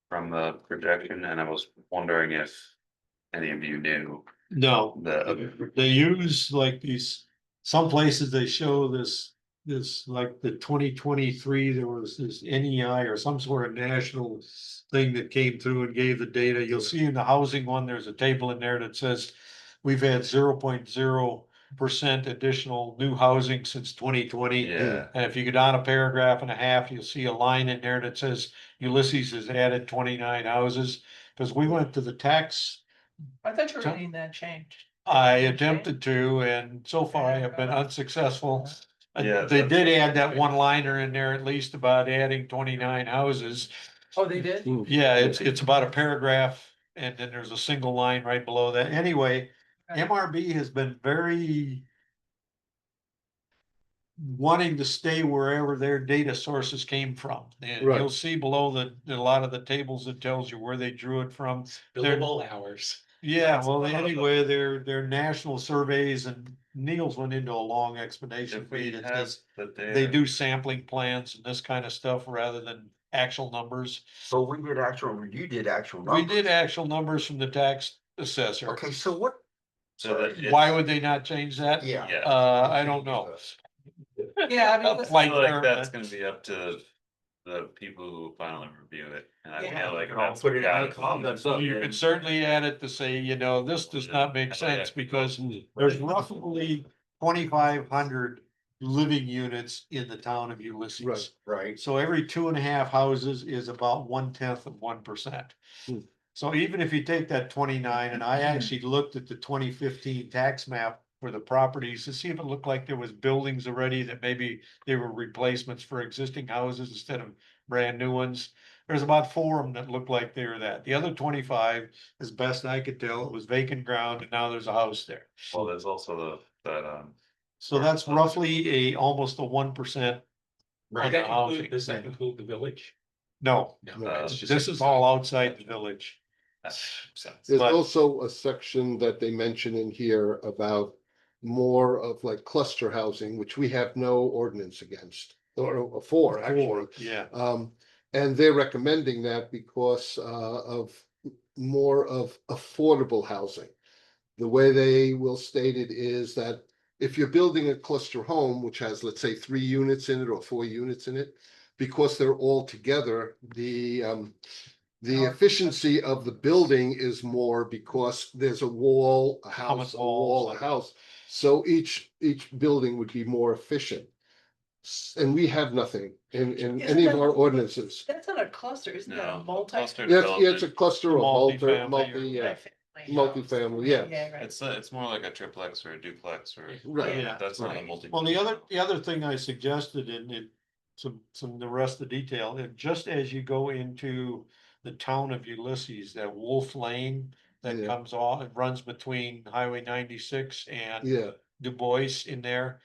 from the projection, and I was wondering if any of you knew no, the. they use like these, some places they show this, like the 2023, there was this NEI or some sort of national thing that came through and gave the data. You'll see in the housing one, there's a table in there that says we've had 0.0% additional new housing since 2020. Yeah, And if you go down a paragraph and a half, you'll see a line in there that says Ulysses has added 29 houses. Because we went to the tax, I thought you were getting that changed. I attempted to, and so far I have been unsuccessful. Yeah, They that's- did add that one liner in there at least about adding 29 houses. Oh, they did? Yeah, it's about a paragraph and then there's a single line right below that. Anyway, Okay. MRB has been very wanting to stay wherever their data sources came from. And Right. you'll see below a lot of the tables that tells you where they drew it from. They're- Billable hours. Yeah, That's well, a lot of anyway, they're national surveys and Niels went into a long explanation. If for you we that have says the data. they do sampling plans and this kind of stuff rather than actual numbers. So we did actual, you did actual We numbers. did actual numbers from the tax assessor. Okay, so what? So that it's- Why would they not change that? Yeah. Yeah. I don't know. Yeah, I mean, A listen, flight I feel like that's permit. gonna be up to the people who finally review it, and I Yeah. feel like We can all that's. put it in gotta the be- comments. So you could certainly add it to say, this does not make sense because there's roughly 2,500 living units in the town of Ulysses. Right. Right. So every 2.5 houses is about 1/10 of 1%. Hmm. So even if you take that 29, and I actually looked at the 2015 tax map for the properties to see if it looked like there was buildings already that maybe they were replacements for existing houses instead of brand new ones. There's about 4 of them that looked like they were that. The other 25, as best I could tell, it was vacant ground and now there's a house there. Well, there's also that, So that's roughly almost a 1%. Does on that the housing. include, does that include the village? No, No, Uh, it's just. this is all outside the village. that makes sense. There's But- also a section that they mention in here about more of like cluster housing, which we have no ordinance against, or for, actually. Yeah, And they're recommending that because of more of affordable housing. The way they will state it is that if you're building a cluster home, which has, let's say, 3 units in it or 4 units in it, because they're all together, the efficiency of the building is more because there's a wall, a house, a wall, a house. So each building would be more efficient. And we have nothing in any of our ordinances. that's not a cluster, isn't that a No, multi? cluster Yeah, it's a development, cluster of Multifamily multi, yeah, multifamily, yeah. Yeah, right. it's more like a triplex or a duplex or. Right. Yeah. That's not a Right. multi. well, the other thing I suggested in it, some the rest of the detail, and just as you go into the town of Ulysses, that Wolf Lane that Yeah. comes off, it runs between Highway 96 and Yeah, Du Bois in there.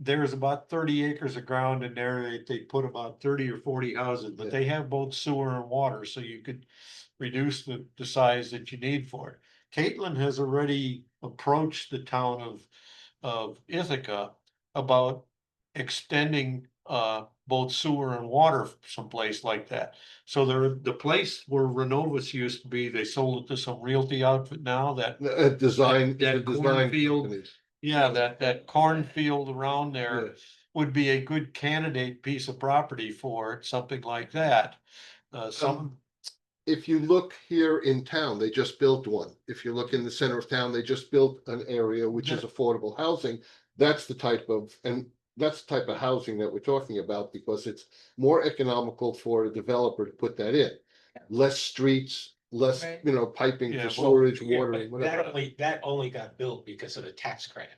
There's about 30 acres of ground in there. They put about 30 or 40 houses, but Yeah. they have both sewer and water, so you could reduce the size that you need for it. Caitlin has already approached the town of Ithaca about extending both sewer and water someplace like that. So the place where Renovus used to be, they sold it to some realty outfit now that, design, That the design cornfield- companies. yeah, that cornfield around there Yeah. would be a good candidate piece of property for it, something like that. Some, If you look here in town, they just built one. If you look in the center of town, they just built an area which is affordable housing. That's the type of, and that's the type of housing that we're talking about because it's more economical for a developer to put that in. Less streets, less, Right. piping Yeah, for well, storage, Yeah, water, but and whatever. that only got built because of the tax credit.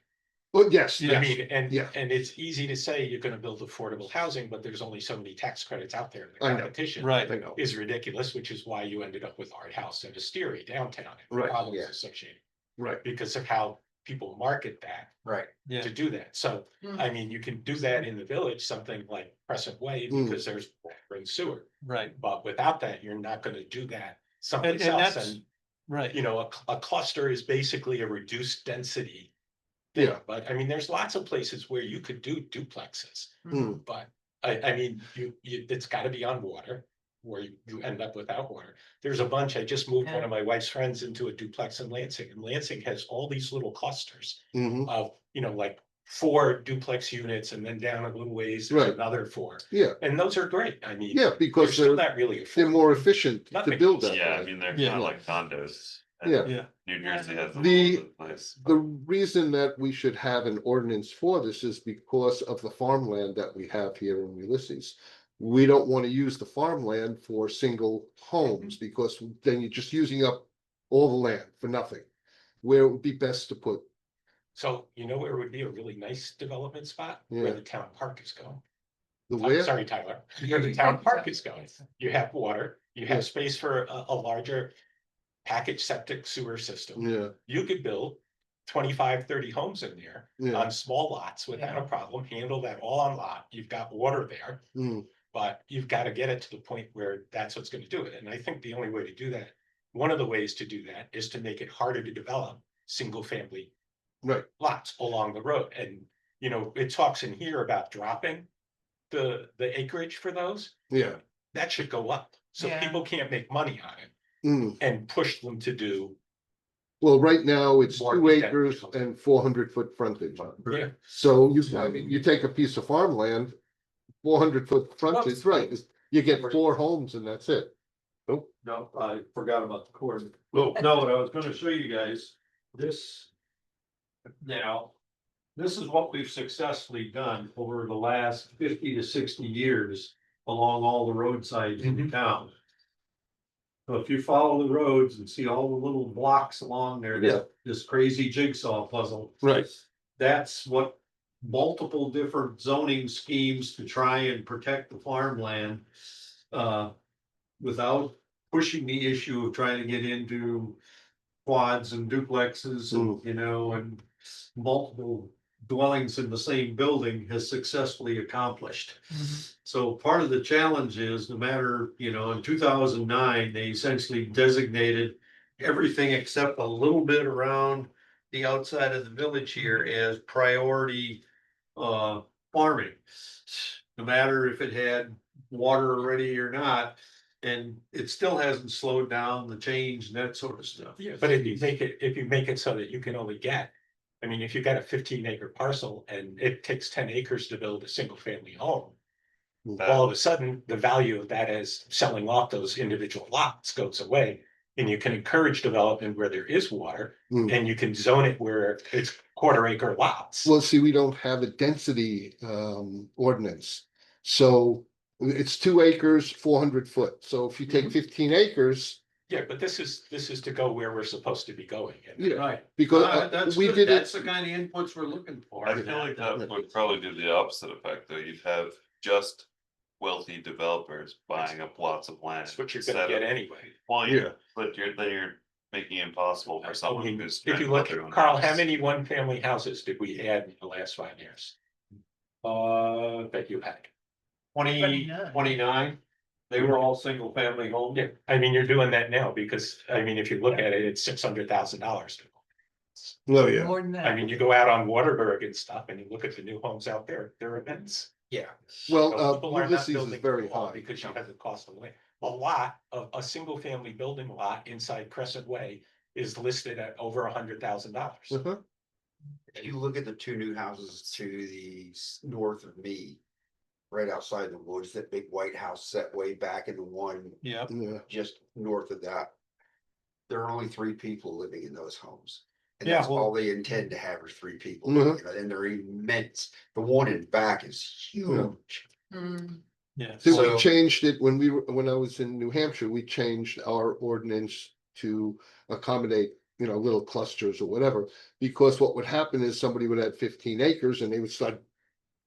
But yes, I yes, mean, and, yeah. and it's easy to say you're gonna build affordable housing, but there's only so many tax credits out there. The I know. competition right, I know. is ridiculous, which is why you ended up with Art House and Asteria downtown. And Right, problems yeah. associated, Right, because of how people market that Right. yeah, to do that. So, Hmm. I mean, you can do that in the village, something like Crescent Way, Mm. because there's water and sewer. right, But without that, you're not gonna do that someplace and else. that's- And, right. you know, a cluster is basically a reduced density. Yeah. thing. But I mean, there's lots of places where you could do duplexes, Mm. but I mean, it's gotta be on water. Where you end up without water. There's a bunch, I just moved one Yeah. of my wife's friends into a duplex in Lansing, and Lansing has all these little clusters hmm of, like 4 duplex units, and then down a little ways, Right. there's another 4. yeah, And those are great, I mean. yeah, They're because still they're, not really they're affordable. more efficient to Nothing. build that Yeah, I way. mean, they're Yeah. kind of like condos. and Yeah. Yeah, New Jersey has them all The- over the place. The reason that we should have an ordinance for this is because of the farmland that we have here in Ulysses. We don't want to use the farmland for single homes because then you're just using up all the land for nothing. Where it would be best to put, So, where would be a really nice development spot? Yeah. Where the town park is going. The I'm where? sorry, Tyler, where the town park is going. You have water, you have space for a larger package septic sewer system. Yeah, You could build 25, 30 homes in there yeah. on small lots without a problem, handle that all on lot. You've got water there. Mm. But you've got to get it to the point where that's what's going to do it. And I think the only way to do that, one of the ways to do that is to make it harder to develop single family Right. lots along the road. And, you know, it talks in here about dropping the acreage for those. Yeah. That should go up. So Yeah. people can't make money on it Mm. and push them to do. Well, right now it's More 2 detached. acres and 400-foot frontage. Yeah. So I mean, you take a piece of farmland, 400-foot frontage, right, you get 4 homes and that's it. No, I forgot about the cord. No, what I was gonna show you guys, this. Now, this is what we've successfully done over the last 50 to 60 years along all the roadsides in town. So if you follow the roads and see all the little blocks along there, Yeah. this crazy jigsaw puzzle. Right. That's what multiple different zoning schemes to try and protect the farmland. Without pushing the issue of trying to get into quads and duplexes and, you know, and multiple dwellings in the same building has successfully accomplished. So part of the challenge is no matter, you know, in 2009, they essentially designated everything except a little bit around the outside of the village here as priority farming. No matter if it had water already or not, and it still hasn't slowed down the change and that sort of stuff. Yeah, but if you make it so that you can only get, I mean, if you've got a 15-acre parcel and it takes 10 acres to build a single family home. All of a sudden, the value of that as selling off those individual lots goes away. And you can encourage development where there is water and you can zone it where it's 1/4 acre lots. Well, see, we don't have a density ordinance. So it's 2 acres, 400-foot. So if you take 15 acres, Yeah, but this is to go where we're supposed to be going. And yeah, Right. because That's we good. did That's it. the kind of inputs we're looking for. I feel like that would probably do the opposite effect, though. You'd have just wealthy developers buying up lots of land. That's what you're instead gonna get of- anyway. Well, Yeah. yeah, but you're making it impossible for someone I mean, who's. If trying you to look build their at, own Carl, how house. many one-family houses did we add in the last 5 years? That you had? 29, they were all single family homes. Yeah, I mean, you're doing that now because, I mean, if you look at it, it's $600,000. Oh, yeah. More than I that. mean, you go out on Waterberg and stuff and you look at the new homes out there, they're immense. Yeah. So Well, people are not Ulysses is building very small high. Because you have the cost of land. A single family building lot inside Crescent Way is listed at over $100,000. Uh-huh. If you look at the 2 new houses to the north of me, right outside the woods, that big white house set way back in the one Yeah. Yeah. just north of that. There are only 3 people living in those homes. And Yeah, that's well- all they intend to have is 3 people, Mhm. you know, and they're immense. The one in back is huge. Yeah. So So- we changed it when I was in New Hampshire, we changed our ordinance to accommodate, you know, little clusters or whatever. Because what would happen is somebody would have 15 acres and they would start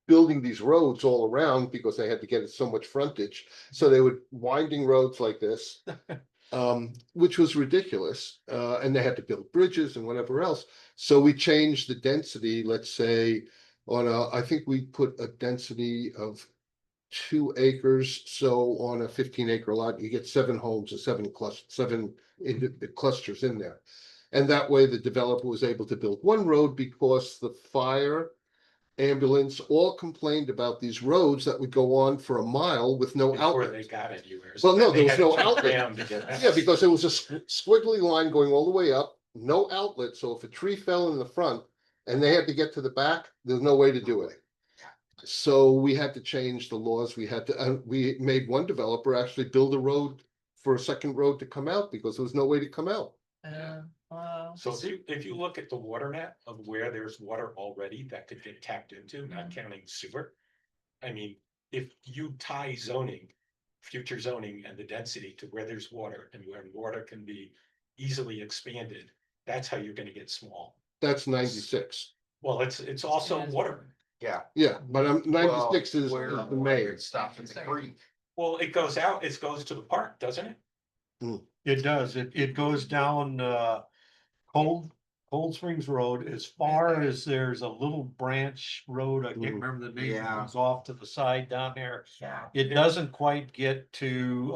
building these roads all around because they had to get so much frontage. So they would winding roads like this, which was ridiculous. And they had to build bridges and whatever else. So we changed the density, let's say, I think we put a density of 2 acres. So on a 15-acre lot, you get 7 homes or 7 clusters in there. And that way the developer was able to build one road because the fire, ambulance all complained about these roads that would go on for a mile with no Before they outlet. got anywhere. Well, no, They there was had to no jump outlet. around to get out. Yeah, because there was a squiggly line going all the way up, no outlet. So if a tree fell in the front and they had to get to the back, there's no way to do it. So we had to change the laws. We made one developer actually build a road for a second road to come out because there was no way to come out. Wow. So if you look at the water map of where there's water already that could get tapped into, not counting sewer. I mean, if you tie zoning, future zoning and the density to where there's water and where water can be easily expanded, that's how you're gonna get small. That's 96. Well, it's also Yeah. water. Yeah. Yeah, but 96 is Where the mayor. Stop at the creek. Well, it goes out, it goes to the park, doesn't it? It does, it goes down, Cold Springs Road as far as there's a little branch road, I can't Mhm. remember the name, it Yeah. goes off to the side down there. Yeah. It doesn't quite get to,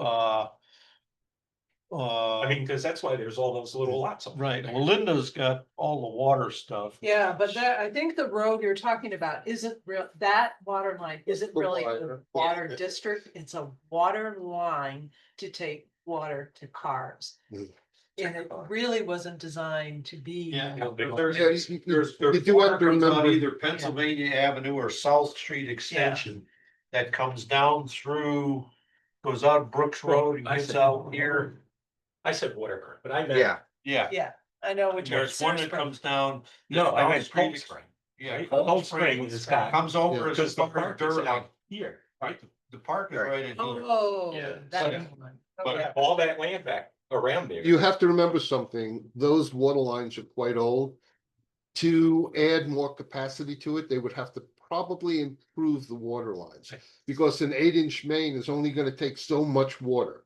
I mean, because that's why there's all those little lots. up right, there. well, Linda's got all the water stuff. Yeah, but that, I think the road you're talking about isn't real, that water line isn't really the water district, it's a water line to take water to cars. Mm. And it really wasn't designed to be. Yeah, There's- you there's do have to water comes on remember- either Pennsylvania Avenue or South Street Extension. That comes down through, goes out Brooks Road and I gets said- out here, I said Waterburn, but I meant. Yeah, yeah. Yeah, I know which one. There's one that comes down. No, I South meant Street Cold Ex- Spring. Yeah, right? Cold Cold Spring Spring is got, comes over as because the a park is dirt out here, right? The park is right in here. Oh, Yeah. that Yeah. one. But Okay. all that land back around there. You have to remember something, those water lines are quite old. To add more capacity to it, they would have to probably improve the water lines. Because an 8-inch main is only gonna take so much water.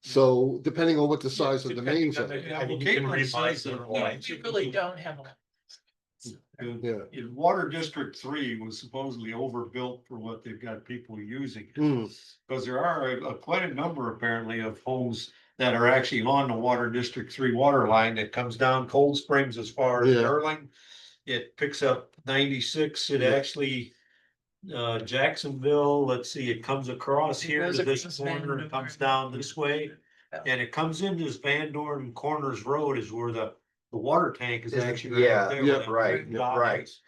So depending on what the size of the Depending mains on are. the- Yeah, I mean, well, you can Caitlin revise says the that, lines. You really don't have. Yeah. In Water District 3 was supposedly overbuilt for what they've got people using. Hmm. Because there are quite a number apparently of homes that are actually on the Water District 3 water line that comes down Cold Springs as far as Yeah. Erling. It picks up 96, it Yeah. actually, Jacksonville, let's see, it comes across It here goes to this across corner, Van it comes Dorn. down this way. Yeah. And it comes into this Van Dorn Corners Road is where the water tank is Is- actually. right yeah, up there yeah, where that right, dot right. is.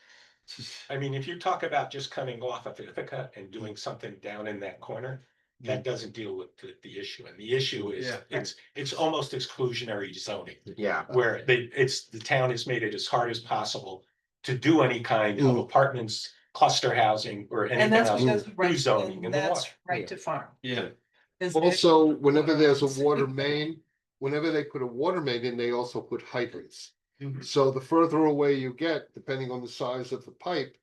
I mean, if you talk about just coming off of Ithaca and doing something down in that corner, that doesn't deal with the issue. And the issue is, Yeah. it's almost exclusionary zoning. yeah. Where the town has made it as hard as possible to do any kind of Mm. apartments, cluster housing, or And anything that's else. because, right, zoning and in the that's water. right to farm. Yeah, Is- Also, whenever there's lines. a water main, whenever they put a water main in, they also put hydrants. Mhm. So the further away you get, depending on the size of the pipe,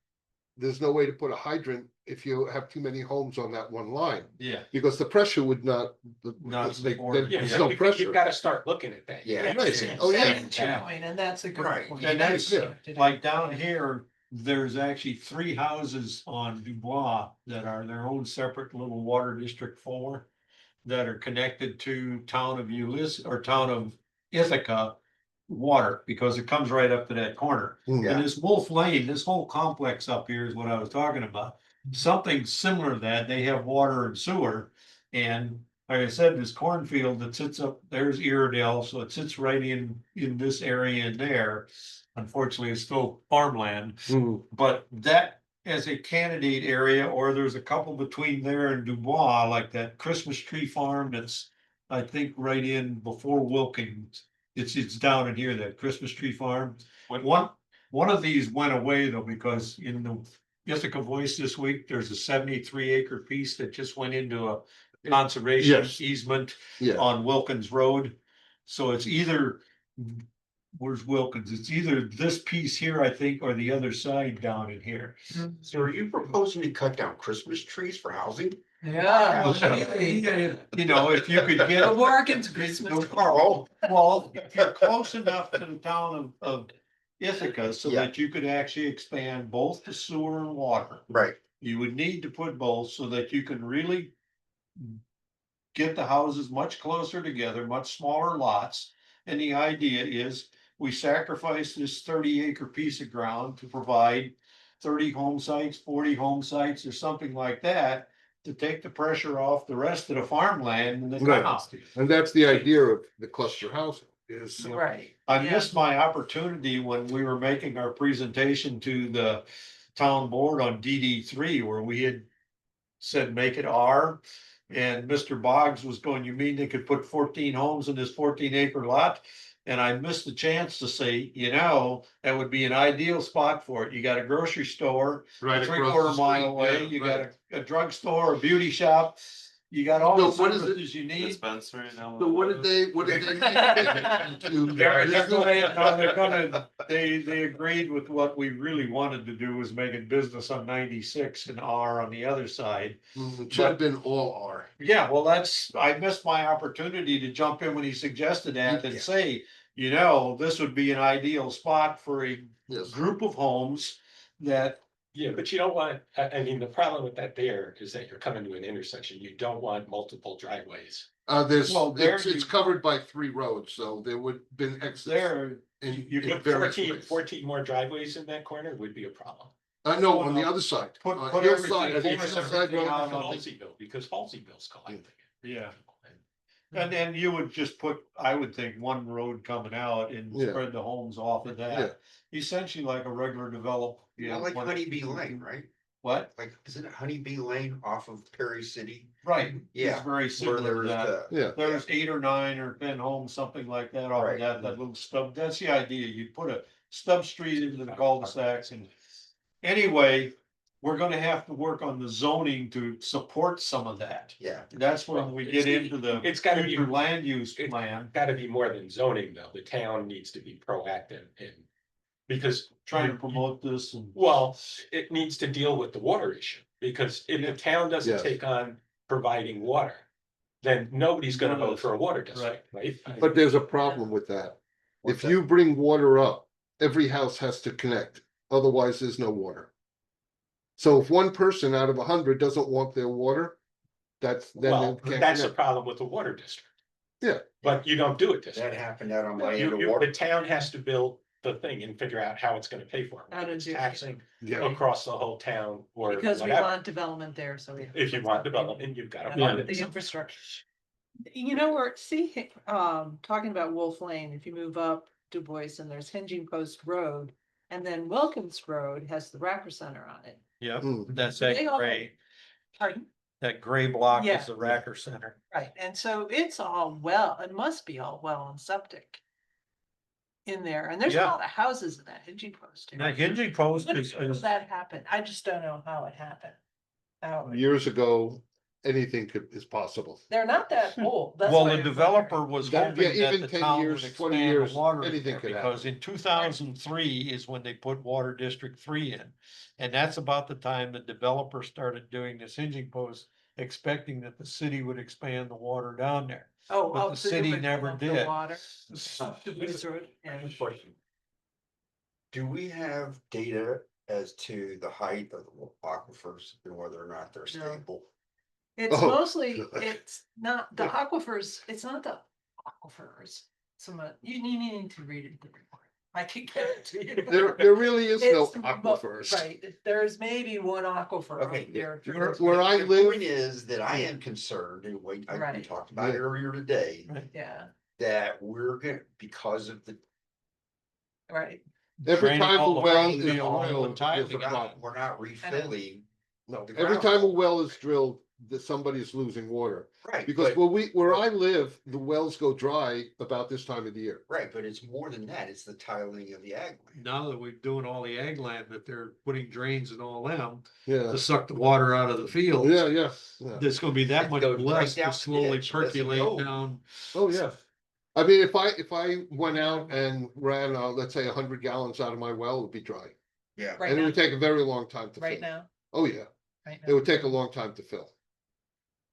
there's no way to put a hydrant if you have too many homes on that one line, yeah. because the pressure would not. Not support it. Yeah, There's so no you've pressure. got to start looking at that. Yeah. Right. Oh, yeah. That's your point, and that's a good Right. point. And that's, Yeah. like down here, there's actually 3 houses on Dubois that are their own separate little water district 4. That are connected to town of Ulysses or town of Ithaca water, because it comes right up to that corner. Hmm. And this Wolf Lane, this whole complex up here is what I was talking about. Something similar to that, they have water and sewer. And like I said, this cornfield that sits up, there's Iredell, so it sits right in this area in there. Unfortunately, it's still farmland, Hmm. but that as a candidate area, or there's a couple between there and Dubois, like that Christmas tree farm that's, I think, right in before Wilkins. It's down in here, that Christmas tree farm. One of these went away though, because in the Ithaca Voice this week, there's a 73-acre piece that just went into a conservation Yes. easement Yeah, on Wilkins Road. So it's either, where's Wilkins? It's either this piece here, I think, or the other side down in here. So are you proposing to cut down Christmas trees for housing? Yeah. You know, if you could The get, Morgan's Christmas. Oh, well, if you're close enough to the town of Ithaca so Yeah. that you could actually expand both the sewer and water. right. You would need to put both so that you can really get the houses much closer together, much smaller lots. And the idea is we sacrifice this 30-acre piece of ground to provide 30 home sites, 40 home sites or something like that to take the pressure off the rest of the farmland in the Right. town. and that's the idea of the cluster housing is. Right. I Yeah. missed my opportunity when we were making our presentation to the town board on DD3 where we had said, make it R. And Mr. Boggs was going, you mean they could put 14 homes in this 14-acre lot? And I missed the chance to say, that would be an ideal spot for it. You got a grocery store, Right. 3/4 mile away, you got a drugstore, a beauty shop. You got all So the what is it? services you need. Dispensary now. So what did they? They agreed with what we really wanted to do was make it business on 96 and R on the other side. It should have been all R. Yeah, well, I missed my opportunity to jump in when he suggested that and Yeah. say, you know, this would be an ideal spot for a Yes. group of homes that, Yeah, but you don't want, I mean, the problem with that there is that you're coming to an intersection. You don't want multiple driveways. Well, there It's you- covered by 3 roads, so there would been excess. there, You in put various 14 ways. 14 more driveways in that corner would be a problem. No, on the other side. Put- On put Hillside, everything- Hillside everything Road. out For on the- Halseyville, because Halseyville's collecting it. yeah. And then you would just put, I would think, one road coming out and Yeah. spread the homes off of Yeah. that. Essentially like a regular develop. you know, Like one- Honeybee Lane, right? What? Like, isn't it Honeybee Lane off of Perry City? Right. Yeah, It's very Where similar there to was that. the. Yeah. There's 8 or 9 or 10 homes, something like that, off of Right. that little stub, that's the idea, you put a stub street into the cul-de-sacs and. Anyway, we're gonna have to work on the zoning to support some of that. Yeah, That's when we get into the. It's gotta be- future land use it's- plan, Gotta be more than zoning, though. The town needs to be proactive in, because. trying to promote this and. Well, it needs to deal with the water issue, because if the town doesn't Yes. take on providing water, then nobody's gonna None of vote us. for a water district, right? But there's a problem with that. What's If you bring water up, every house has to connect, otherwise there's no water. So if one person out of 100 doesn't want their water, then Well, they can't that's the connect. problem with the water district. Yeah. But you don't do it this that way. happened out on my end of The water. town has to build the thing and figure out how it's gonna pay for it. How to whether it's do it. Taxing Yeah, across the whole town or Because we whatever. want development there, so we. If you want development, you've gotta Yeah, fund it. the infrastructure. You know, where, see, talking about Wolf Lane, if you move up Du Bois and there's Hinging Post Road. And then Wilkins Road has the Racker Center on it. Yep, Mm. that's They that all- gray, Pardon? that gray block Yeah. is the Racker Center. Right, and so it's all well, it must be all well and septic. In there, and there's a Yeah. lot of houses in that Hinging Post. Now, Hinging Post When is, did that happen? I just don't know how it happened. How, years ago, anything is possible. they're not that old. That's well, why the I'm developer wondering. was That- hoping yeah, that even the 10 town would years, 20 expand the years, water in anything there, could because happen. in 2003 is when they put Water District 3 in. And that's about the time the developer started doing this Hinging Post, expecting that the city would expand the water down there. Oh, but oh, the so city you're never bringing up the did. Water. Du Bois Road, yeah. Do we have data as to the height of the aquifers and whether or not they're No. stable? It's Oh. mostly, it's not the aquifers, it's not the aquifers. You need to read it. The report. I can get it to you. There really is no It's mo- aquifers. Right, there's maybe one aquifer Okay, up there. Where I The live, point is that I am concerned, and we Right. talked about it Yeah. earlier today, Yeah, that we're gonna, because of the. right. every Draining time all a the well rain is and all the drilled, tile there's a We're not, problem. we're not refilling. No, the every time a ground. well is drilled, that somebody's losing water. Right, Because but, where I live, the wells go dry about this time of the year. right, but it's more than that, it's the tiling of the ag land. Now that we're doing all the ag land, that they're putting drains and all them Yeah, to suck the water out of the field. yeah. There's gonna be that It much goes right less down to the slowly ditch, doesn't percolate go. down. Oh, yeah. I mean, if I went out and ran, let's say 100 gallons out of my well, it would be dry. Yeah. Right And it now, would take a very long time to Right fill. now, Oh, yeah. right It now. would take a long time to fill.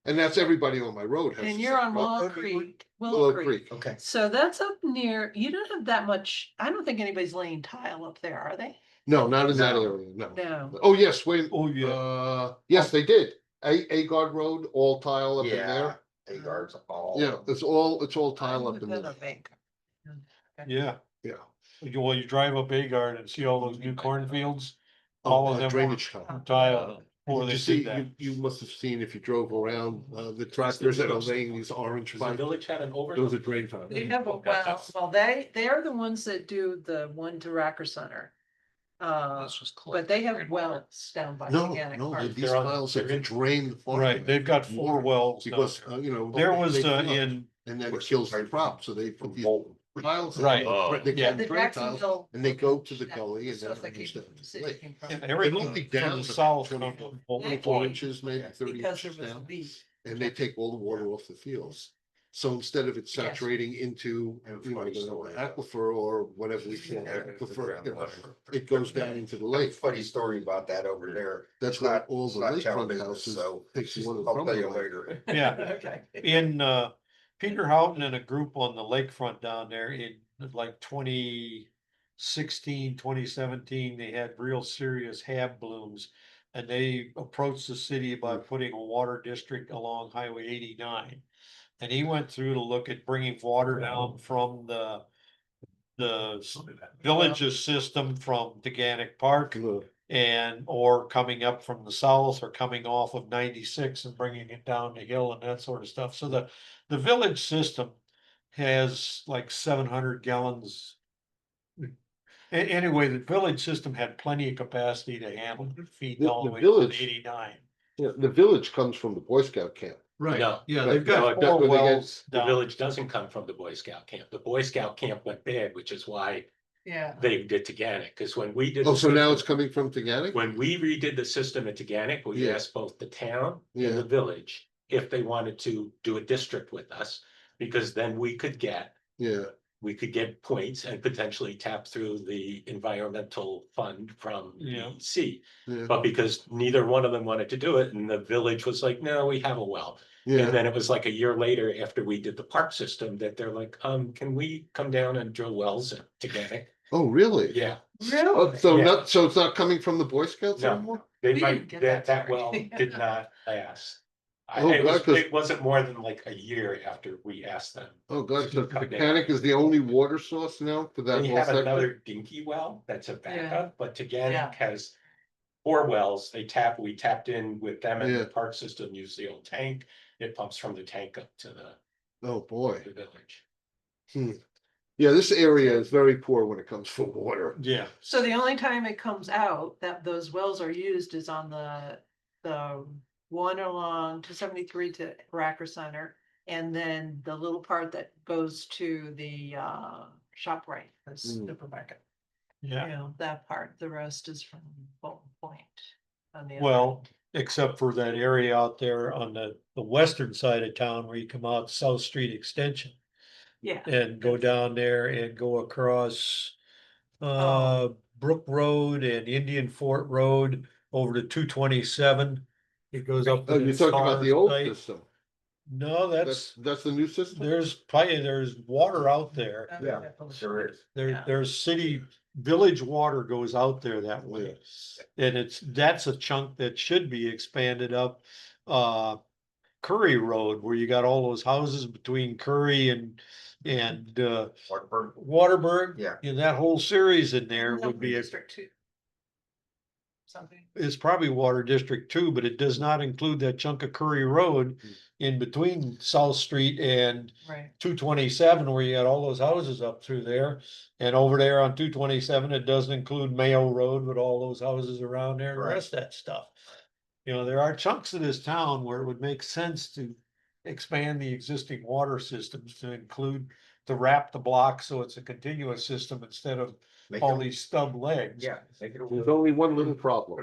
And that's everybody on my road. has And the you're same on problem. Willow Creek, Willow Willow Creek. Creek. Okay. So that's up near, you don't have that much, I don't think anybody's laying tile up there, are they? No, not in that No. area, no. No. Oh, yes, wait, Oh, yeah. yes, they did. Agard Road, all tile up in Yeah, there. Agard's all. Yeah, it's all tile up in Within there. a bank. Yeah, Yeah. well, you drive up Agard and see all those new cornfields, all of them were Drainage tile. tile. Before they You see, did that. you must have seen if you drove around, the tractors that are laying these orange Does the pipes, village have an over? those are drain tiles. They have a well, well, they're the ones that do the one to Racker Center. But they have wells down by No, Organic no, Park. these tiles are to drain the farm. Right, they've got 4 wells down Because, there. you know. There was, they flood, in, And then it kills the crop, so they put these tiles. in, Right. They Yeah. call The them drain tiles, Jacksonville. and they go to the gully and Stuff then that came understand from the the city lake. came from- and They're everything only from down the to south. 20, from Bolton 24 Point. inches, maybe 30 Because there inches was a down. leak. and they take all the water off the fields. So instead of it Yes. saturating into, you know, Funny the story. aquifer or whatever we call Yeah, aquifer, you know, groundwater. it goes down into the lake. Funny story about that over there. That's It's why not- all it's the not lakefront television, houses so takes water I'll from tell the you lake. later. Yeah. Okay. In Peter Houghton and a group on the lakefront down there in like 2017, they had real serious hab blooms. And they approached the city about putting a water district along Highway 89. And he went through to look at bringing water down from the village's system from Teganic Park. And, or coming up from the south or coming off of 96 and bringing it down the hill and that sort of stuff. So the village system has like 700 gallons. Anyway, the village system had plenty of capacity to handle and feed The- all the the way to village- 89. Yeah, the village comes from the Boy Scout camp. Right, No. yeah, Right, they've no, got that's four where they get- wells The down. village doesn't come from the Boy Scout camp. The Boy Scout camp went bad, which is why Yeah. they did Teganic, because when we did. Oh, the so now it's system- coming from Teganic? When we redid the system at Teganic, we Yeah. asked both the town Yeah. and the village if they wanted to do a district with us. Because then we could get Yeah, points and potentially tap through the environmental fund from Yeah. EC. yeah, But because neither one of them wanted to do it, and the village was like, no, we have a well. And yeah. then it was like a year later, after we did the park system, that they're like, can we come down and drill wells at Teganic? Oh, really? Yeah, Oh, so Yeah. not, so it's not coming from the Boy Scouts No. anymore? they We might, didn't get that that well far. did not last. Oh, God, 'cause- It wasn't more than like a year after we asked them. Oh, God, so Come down. Teganic is the only water source now for that They whole have sector? another dinky well that's a backup, but Yeah. Teganic has 4 wells. We tapped in with them and Yeah. the park system used the old tank. It pumps from the tank up to Oh, boy. the village. Yeah, this area is very poor when it comes to water. Yeah, So the only time it comes out that those wells are used is on the one along 273 to Racker Center. And then the little part that goes to the ShopRite, the supermarket. yeah. You know, that part, the rest is from Bolton Point. On the other Well, except for that area out there on the western side of town where you come out South Street Extension. Yeah. And go down there and go across Oh. Brook Road and Indian Fort Road over to 227. It goes up. Oh, to you're talking about the old site. system? No, That's the new system? there's water out there. Yeah. Sure is. Yeah. There's village water goes out there that way. And that's a chunk that should be expanded up. Curry Road, where you got all those houses between Curry and Wartburg. Waterburg. Yeah. And that whole series in there would be, District 2. Something. is probably Water District 2, but it does not include that chunk of Curry Road in between South Street and Right. 227, where you got all those houses up through there. And over there on 227, it doesn't include Mayo Road with all those houses around there, and the Right. rest of that stuff. You know, there are chunks of this town where it would make sense to expand the existing water systems to include, to wrap the block so it's a continuous system instead of Make all it- these stub legs. Yeah. Make it a- There's only one little problem,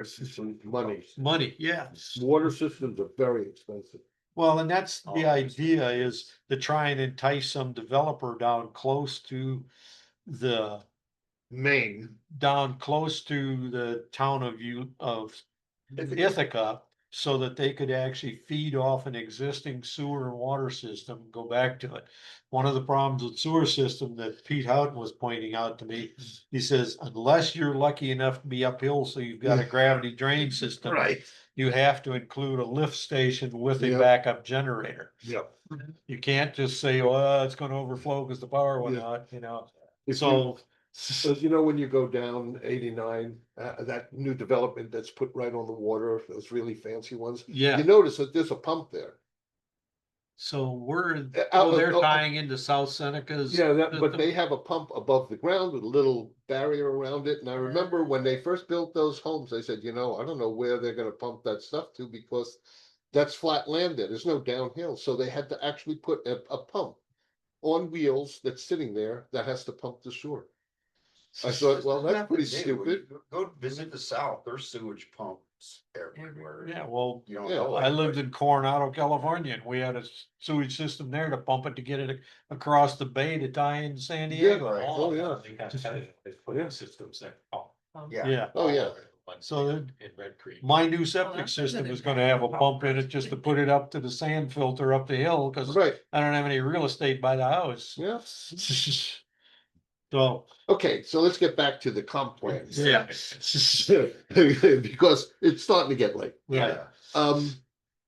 money. Money, yeah. Water systems are very expensive. Well, and that's the Oh. idea, is to try and entice some developer down close to the Maine. town of Ithaca, so that they could actually feed off an existing sewer and water system, and go back to it. One of the problems with sewer system that Pete Houghton was pointing out to me, he says, unless you're lucky enough to be uphill, so you've got a gravity drain system. Right. You have to include a lift station with a Yep. backup generator. Yep. You can't just say, well, it's gonna overflow because the power went Yeah. out, you know, If so. As you know, when you go down 89, that new development that's put right on the water, those really fancy ones. Yeah, You notice that there's a pump there. so we're, out- they're oh, tying into South Seneca's. Yeah, but system? they have a pump above the ground with a little barrier around it. And I remember when they first built those homes, they said, I don't know where they're gonna pump that stuff to, because that's flat land there. There's no downhill. So they had to actually put a pump on wheels that's sitting there that has to pump the sewer. I thought, well, that's pretty stupid. Go visit the south, their sewage pump everywhere. Yeah, well, You don't Yeah, know. I lived in Coronado, California, and we had a sewage system there to pump it to get it across the bay to tie in San Diego. Right. Oh, yeah. They got, they put in systems that, oh. Yeah. Yeah, Oh, yeah. So In Red Creek. my new Well, septic that's system good. is gonna have a pump in it just to put it up to the sand filter up the hill, cause Right, I don't have any real estate by the house. yeah. So, Okay, so let's get back to the comp plan. yeah. Because it's starting to get late. Right.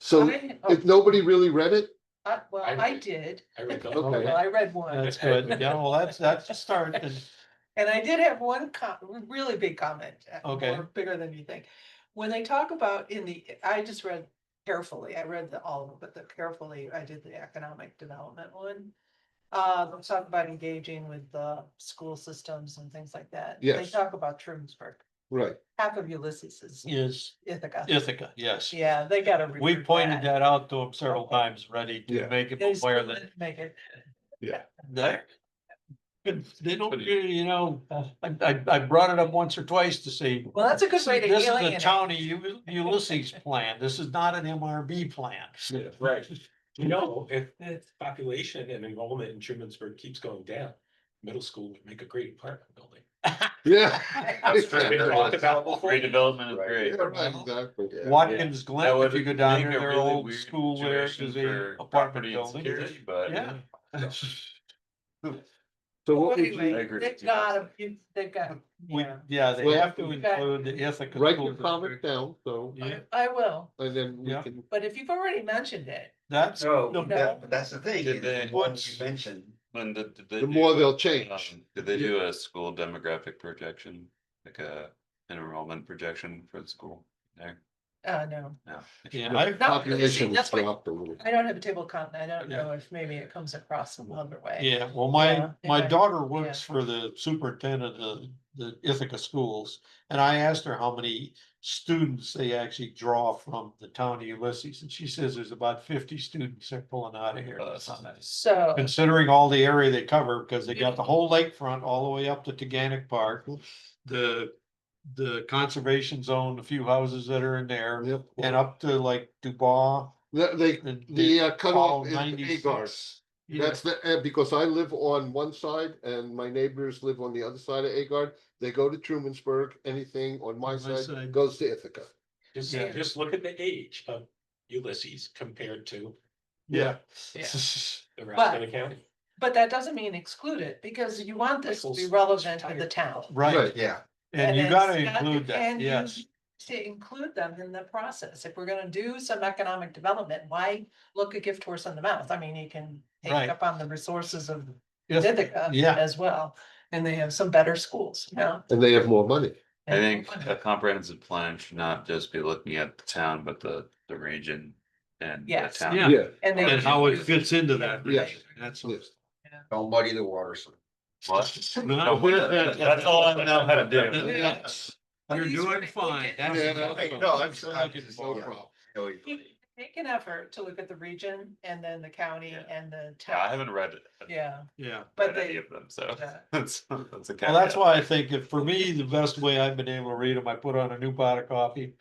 So Oh, if nobody really read it, well, I I read- did. I read the Okay. whole Well, I read one. That's good. Yeah, well, that's a start. And And I did have one really big comment. Okay. More bigger than you think. When they talk about I just read carefully, I read all of them, but carefully, I did the economic development one. They talk about engaging with the school systems and things like that. They Yes. talk about Trumansburg. right, Half of Ulysses is is Ithaca. Ithaca, yes. Yeah, they gotta. We revert pointed back. that out to them several Okay. times, ready Yeah. to make it They aware still that didn't make it. That. They don't, really, you know, I brought it up once or twice to say. Well, that's a good way to This is a alienate. county Ulysses plan. This is not an MRB plan. Right. You know, if population and enrollment in Trumansburg keeps going down, middle school would make a great apartment building. yeah. That's true. We talked about before. Redevelopment is Right. great. Yeah, right, exactly. Yeah. Watkins That Glen, if would you go down make there, a their really old weird school there situation is a for apartment property and building. security, but Yeah. So Well, what would anyway, you, agree they've with you. got, they've got, We, yeah, yeah, they Well, have to okay. include the Ithaca. write School your comment District. down, so, Yeah, I will, and then we Yeah. can, but if you've already mentioned it, that's, No, the- that's the thing. Did is they- the more What's- you mention, When did they the do, more they'll change. did they do a school demographic projection? Like an enrollment projection for the school there? no, No. yeah, The I, really. population See, that's why- dropped a little. I don't have a table count, I don't Yeah. know if maybe it comes across some other way. yeah, well, Yeah, my yeah. daughter works for the superintendent of the Ithaca schools. And I asked her how many students they actually draw from the town of Ulysses, and she says there's about 50 students they're pulling out of here. So, Considering all the area they cover, because they got the whole lakefront all the way up to Taganic Park. The conservation zone, a few houses that are in there, Yep. and up to like Dubois. They, and the follow cutoff is 96. Agars. Yeah, That's because I live on one side and my neighbors live on the other side of Agard. They go to Trumansburg, anything on my My side side. goes to Ithaca. Just, Yeah. just look at the age of Ulysses compared to yeah. Yeah. the rest But- of the county. but that doesn't mean exclude it, because you want this to be Michael's relevant to the tired. town. Right, yeah, and you it's gotta got- include that, and you yes. need To include them in the process, if we're gonna do some economic development, why look a gift horse in the mouth, I mean, you can take Right. up on the resources of If- Ithaca yeah. as well. And they have some better schools, you know? And they have more money. I think a comprehensive plan should not just be looking at the town, but the region and the Yes. town. Yeah. Yeah. And they. And how it fits into that. Yeah. That's. Yes. don't muddy the waters. What? No, That's all I know how to do. Yeah. You're He's doing right, fine. yeah. That's- No, I'm It's no Yeah. problem. No, you- Make an effort to look at the region and then the county and the Yeah, I town, haven't read yeah, Yeah. but any they, of them, so Yeah. that's a Well, that's caveat. why I think if, for me, the best way I've been able to read them, I put on a new pot of coffee.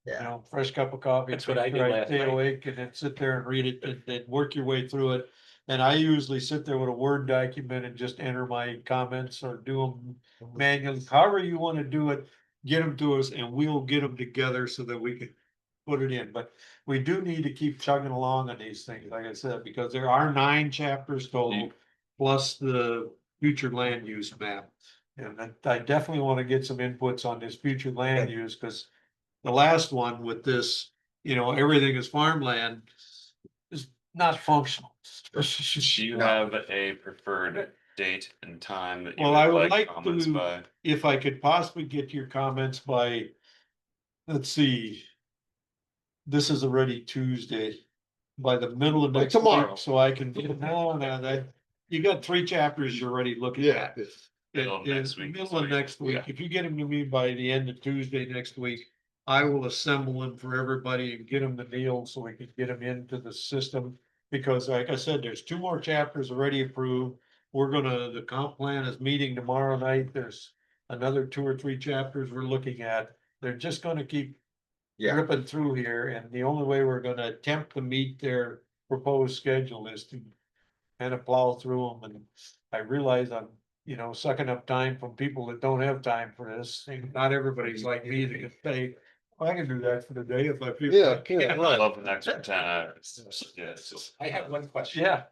You Yeah. know, fresh cup of coffee. That's what I make did sure last Stay night. awake and then sit there and read it and then work your way through it. And I usually sit there with a Word document and just enter my comments or do them manually, however you wanna do it. Get them to us and we'll get them together so that we can put it in, but we do need to keep chugging along on these things, like I said, because there are 9 chapters total. Plus the future land use map. And I definitely wanna get some inputs on this future land use, cause the last one with this, you know, everything is farmland. Is not functional. Do you have a preferred date and time that you Well, I would would like like comments to- by? If I could possibly get your comments by, let's see. This is already Tuesday, by the middle of By next tomorrow. week, so I can, no, that, you got 3 chapters you're already looking Yeah. at. Middle of next week, Middle so of you- next week, yeah. if you get them to me by the end of Tuesday next week, I will assemble them for everybody and get them to Neil so we can get them into the system. Because like I said, there's 2 more chapters already approved. The comp plan is meeting tomorrow night. There's another 2 or 3 chapters we're looking at. They're just gonna keep Yeah. ripping through here, and the only way we're gonna attempt to meet their proposed schedule is to kind of plow through them, and I realize I'm, sucking up time from people that don't have time for this, and not everybody's like me that can say, I can do that for the day if I feel. Yeah, like it." yeah, I right. love an extra 10 hours. Yeah, it's just. I have one question. Yeah,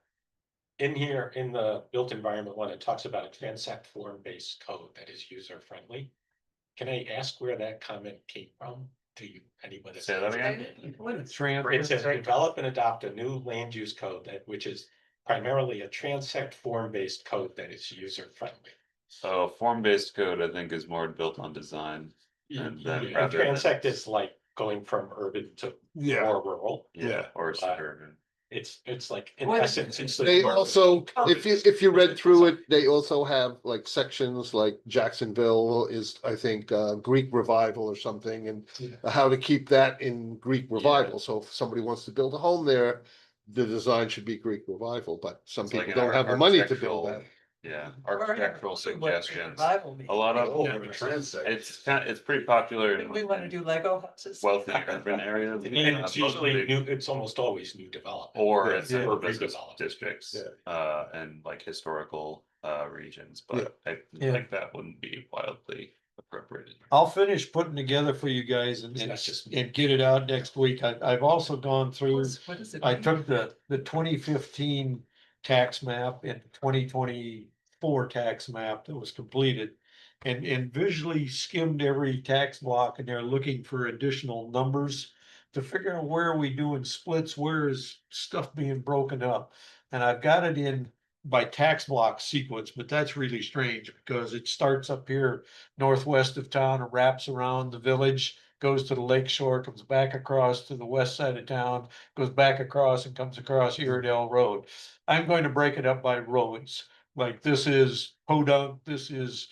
In here, in the built environment one, it talks about a transect form-based code that is user-friendly. Can I ask where that comment came from? Do you, anybody? Say that again? It says develop and adopt a new land use code which is primarily a transect form-based code that is user-friendly. So form-based code, I think, is more built on design. And then Yeah, rather than- transect is like going from urban to Yeah. more rural. Yeah, or suburban. It's like, in What- essence, it's. the They north- also, if you read through it, they also have like sections like Jacksonville is, I think, Greek revival or something, and how to keep that in Greek revival. So if somebody wants to build a home there, the design should be Greek revival, but some It's like people an don't have the money to build architectural- that. Yeah, Or architectural what suggestions. revival means. A lot of, Transect. it's pretty popular We want to in do Lego houses. wealthy urban areas. And it's usually new, it's almost always new development. Or Yeah. it's Yeah. urban business Redevelopment. districts, Yeah. and like historical, regions, Yeah. but I Yeah. think that wouldn't be wildly appropriated. I'll finish putting together for you guys and, That's just me. and get it out next week. I've also gone through. What does it I mean? took the 2015 tax map and 2024 tax map that was completed. And visually skimmed every tax block, and they're looking for additional numbers to figure out where are we doing splits, where is stuff being broken up? And I've got it in by tax block sequence, but that's really strange because it starts up here northwest of town and wraps around the village, goes to the lake shore, comes back across to the west side of town, goes back across and comes across Iredell Road. I'm going to break it up by roads. Like this is Podunk, this is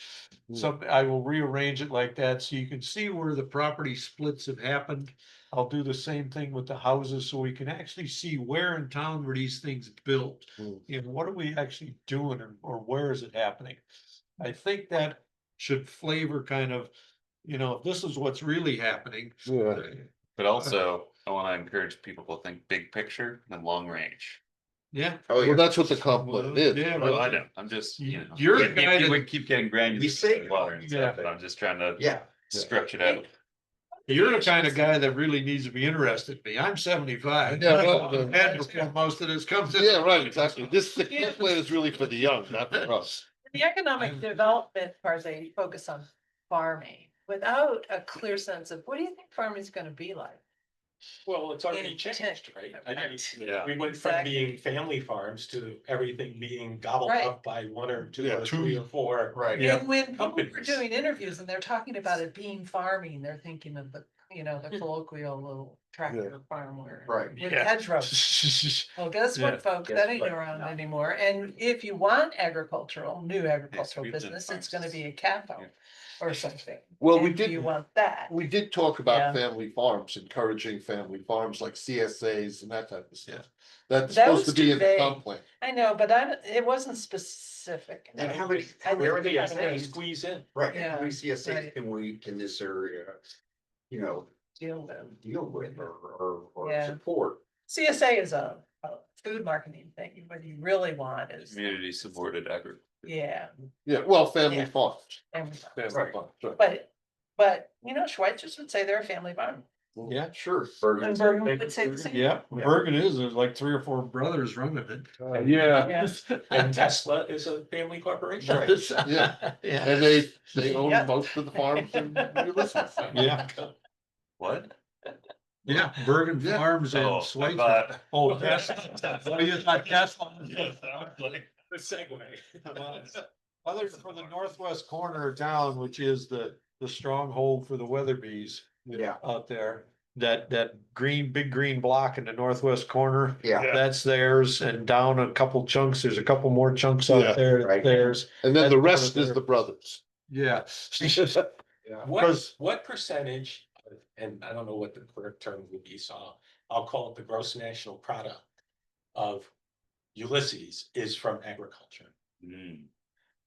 some, I will rearrange it like that so you can see where the property splits have happened. I'll do the same thing with the houses so we can actually see where in town were these things built. Mm. What are we actually doing or where is it happening? I think that should flavor kind of, if this is what's really happening. Yeah. But also, I wanna encourage people to think big picture and long range. Yeah. Oh, Well, yeah. that's what the comp plan is. Yeah, Well, but- I know, I'm just, You're the it- guy it that- would keep getting granular. We say- with water and stuff, but I'm just trying to Yeah. stretch it out. You're the kind of guy that really needs to be interested in me. I'm 75. Yeah, well, I've had before most of this comes. in. Yeah, right, exactly. The comp plan is really for the young, not for us. The economic development part, they focus on farming without a clear sense of what do you think farming is gonna be like? Well, it's already Intent. changed, right? I mean, Yeah. we went from Exactly. being family farms to everything being gobbled Right. up by one or two Yeah, or three or four. Right. Yeah. And when people were Companies. doing interviews and they're talking about it being farming, they're thinking of the colloquial little tractor farm where. Right. With Yeah. hedgerows. Well, guess Yeah. what, folks? Guess That ain't what? around No. anymore. And if you want new agricultural we've done business, it's gonna farms. be a capo Yeah. or something. Well, we And did- You want that. We did talk Yeah. about family farms, encouraging family farms like CSAs and that type of Yeah. stuff. That's That supposed to was be too in the vague. comp plan. I know, but it wasn't specific. And how many, I think where are we the have They're gonna CSAs? squeeze in. Right, Yeah, how many CSAs right. can this area, Deal with. deal with or Yeah. support? CSA is a food marketing thing. What you really want is, Community supported agriculture. yeah. Yeah, well, family Yeah. farms. family farms. Family farms, right. But, Schweitzers would say they're a family farm. Yeah, Sure. And Bergen would say the same. yeah. Bergen is, there's like 3 or 4 brothers running it. Yeah, Yeah. And Tesla is a family corporation. Yeah. Yeah. and they own Yeah. most of the farms in Ulysses. Yeah, What? yeah, Bergen Yeah. Farms and Oh, I Schweitzer. thought. Oh, Tesla. Oh, you thought Tesla? The segue. Other for the northwest corner of town, which is the stronghold for the Weatherbees Yeah, out there. That big green block in the northwest corner, yeah, that's theirs, and down a couple chunks, there's a couple more chunks Yeah, out there, right. that's theirs. And then That's the part of rest is their- the brothers. Yeah. What, Because- what percentage, and I don't know what the correct term would be, so I'll call it the gross national product of Ulysses is from agriculture. Hmm.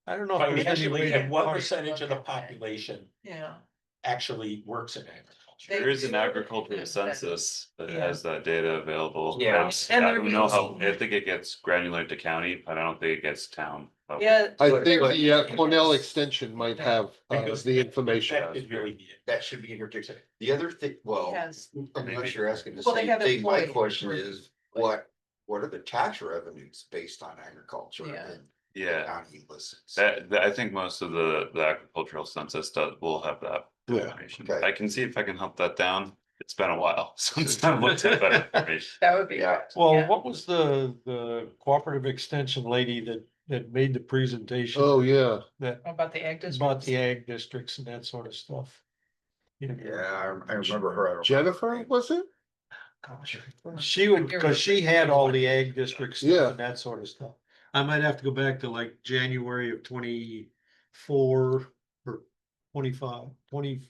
I don't know. if there's any way Financially, to and what quantify- percentage of the population Yeah. actually works in agriculture. They There is an do agricultural use that. census that Yeah. has that data available. Yeah. That's- And I they're don't know how, being- I think it gets granular to county, but I don't think it gets town. level. Yeah. I But- think but- the Cornell extension might have Because the information. That is really needed. That should be in here too. The other thing, well, Has, unless you're asking the Well, they same have thing, my employees. question is, what are the tax revenues based on agriculture Yeah. and Yeah, county listens? that, I think most of the agricultural census will have that Yeah. information. Okay. I can see if I can hunt that down. It's been a while since I've looked at that information. that would be. Yeah. Well, Yeah. what was the cooperative extension lady that made the presentation? Oh, yeah. That, About the ag about districts. the ag districts and that sort of stuff. You know, Yeah, I remember her. I don't- Jennifer, was it? gosh, she would, cause she had all the ag districts Yeah. and that sort of stuff. I might have to go back to like January of 24 or 25, 20.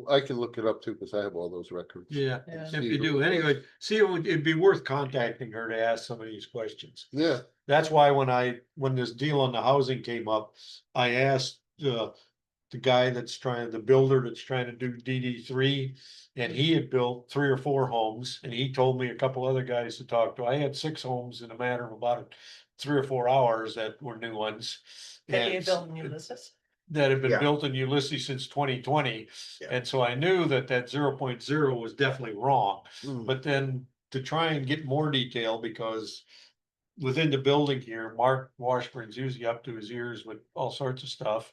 I can look it up too, because I have all those records. Yeah, Yeah. if you do, anyway, see, it'd be worth contacting her to ask some of these questions. Yeah, That's why when this deal on the housing came up, I asked, the guy the builder that's trying to do DD3. And he had built 3 or 4 homes, and he told me a couple other guys to talk to. I had 6 homes in a matter of about 3 or 4 hours that were new ones. That he and had built in Ulysses. That had been Yeah. built in Ulysses since 2020. Yeah. And so I knew that 0.0 was definitely wrong. Mm. But then to try and get more detail, because within the building here, Mark Washburn's usually up to his ears with all sorts of stuff.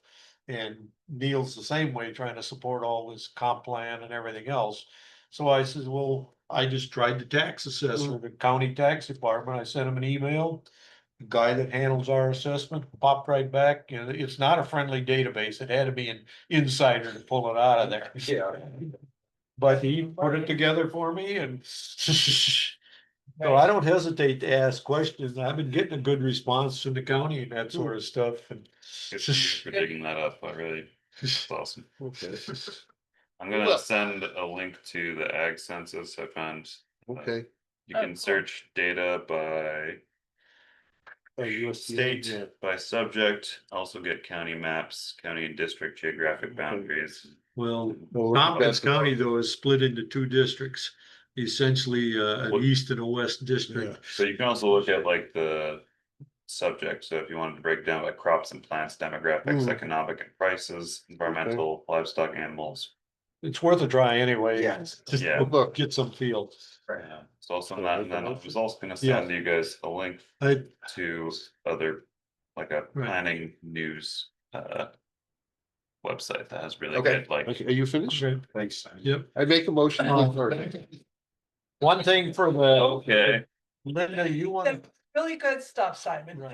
And Neil's the same way, trying to support all this comp plan and everything else. So I said, well, I just tried the tax assessor, the county tax department. I sent him an email. The guy that handles our assessment popped right back. You know, it's not a friendly database. It had to be an insider to pull it out of there. Yeah. But he put it together for me and so I don't hesitate to ask questions. I've been getting a good response from the county and that sort of stuff and. Good for you for digging that up. I really, it's awesome. okay, I'm gonna Well- send a link to the ag census I found. okay. You Oh, can cool. search data by state, by subject, also get county maps, county and district geographic boundaries. Well, Well, Tompkins that's about- County though is split into 2 districts, essentially an What- east and a west district. So you can also look at like the subject, so if you wanted to break down like crops and plants, demographics, Mm. economic and prices, environmental, livestock, animals. It's worth a try anyway. Yes. Just Yeah. to get some feel. Yeah, it's also on that, and then I was also gonna send you guys a link I, to other, like a Right. planning news, website that has really Okay. good, like. Okay, are you finished? okay, Thanks. yep. I make a motion. to adjourn. One thing for the. Okay. Linda, you want, Really good stuff, Simon. for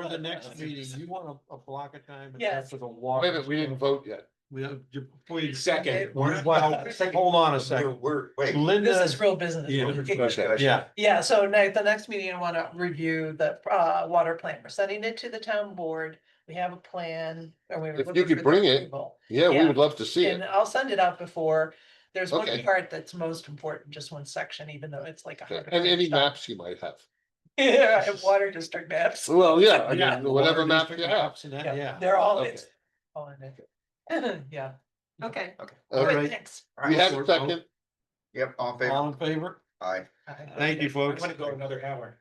the next meeting, you want a block of time? Yes. For the walk. Wait a minute, we didn't vote yet. We have, please. Second. Well, hold on a second. Wait. Linda. This is real business. Yeah. Okay. Yeah, Yeah, so the next meeting, I wanna review the water plan. We're sending it to the town board. We have a plan. And we were If you looking could for bring their it, approval. Yeah, we Yeah. would love to see And it. I'll send it out before. There's one Okay. part that's most important, just one section, even though it's like a Okay, 100. and any page doc- maps you might have. Yeah, I have water district maps. Well, yeah, I Yeah, mean, whatever water map district you have. maps and that, Yeah, yeah. they're all, Okay. it's all in it. Yeah, okay. Okay. All Good, right. thanks. We have a second. Yep, all in favor? All in favor? Aye. Bye. Thank you, I'm folks. gonna go another hour.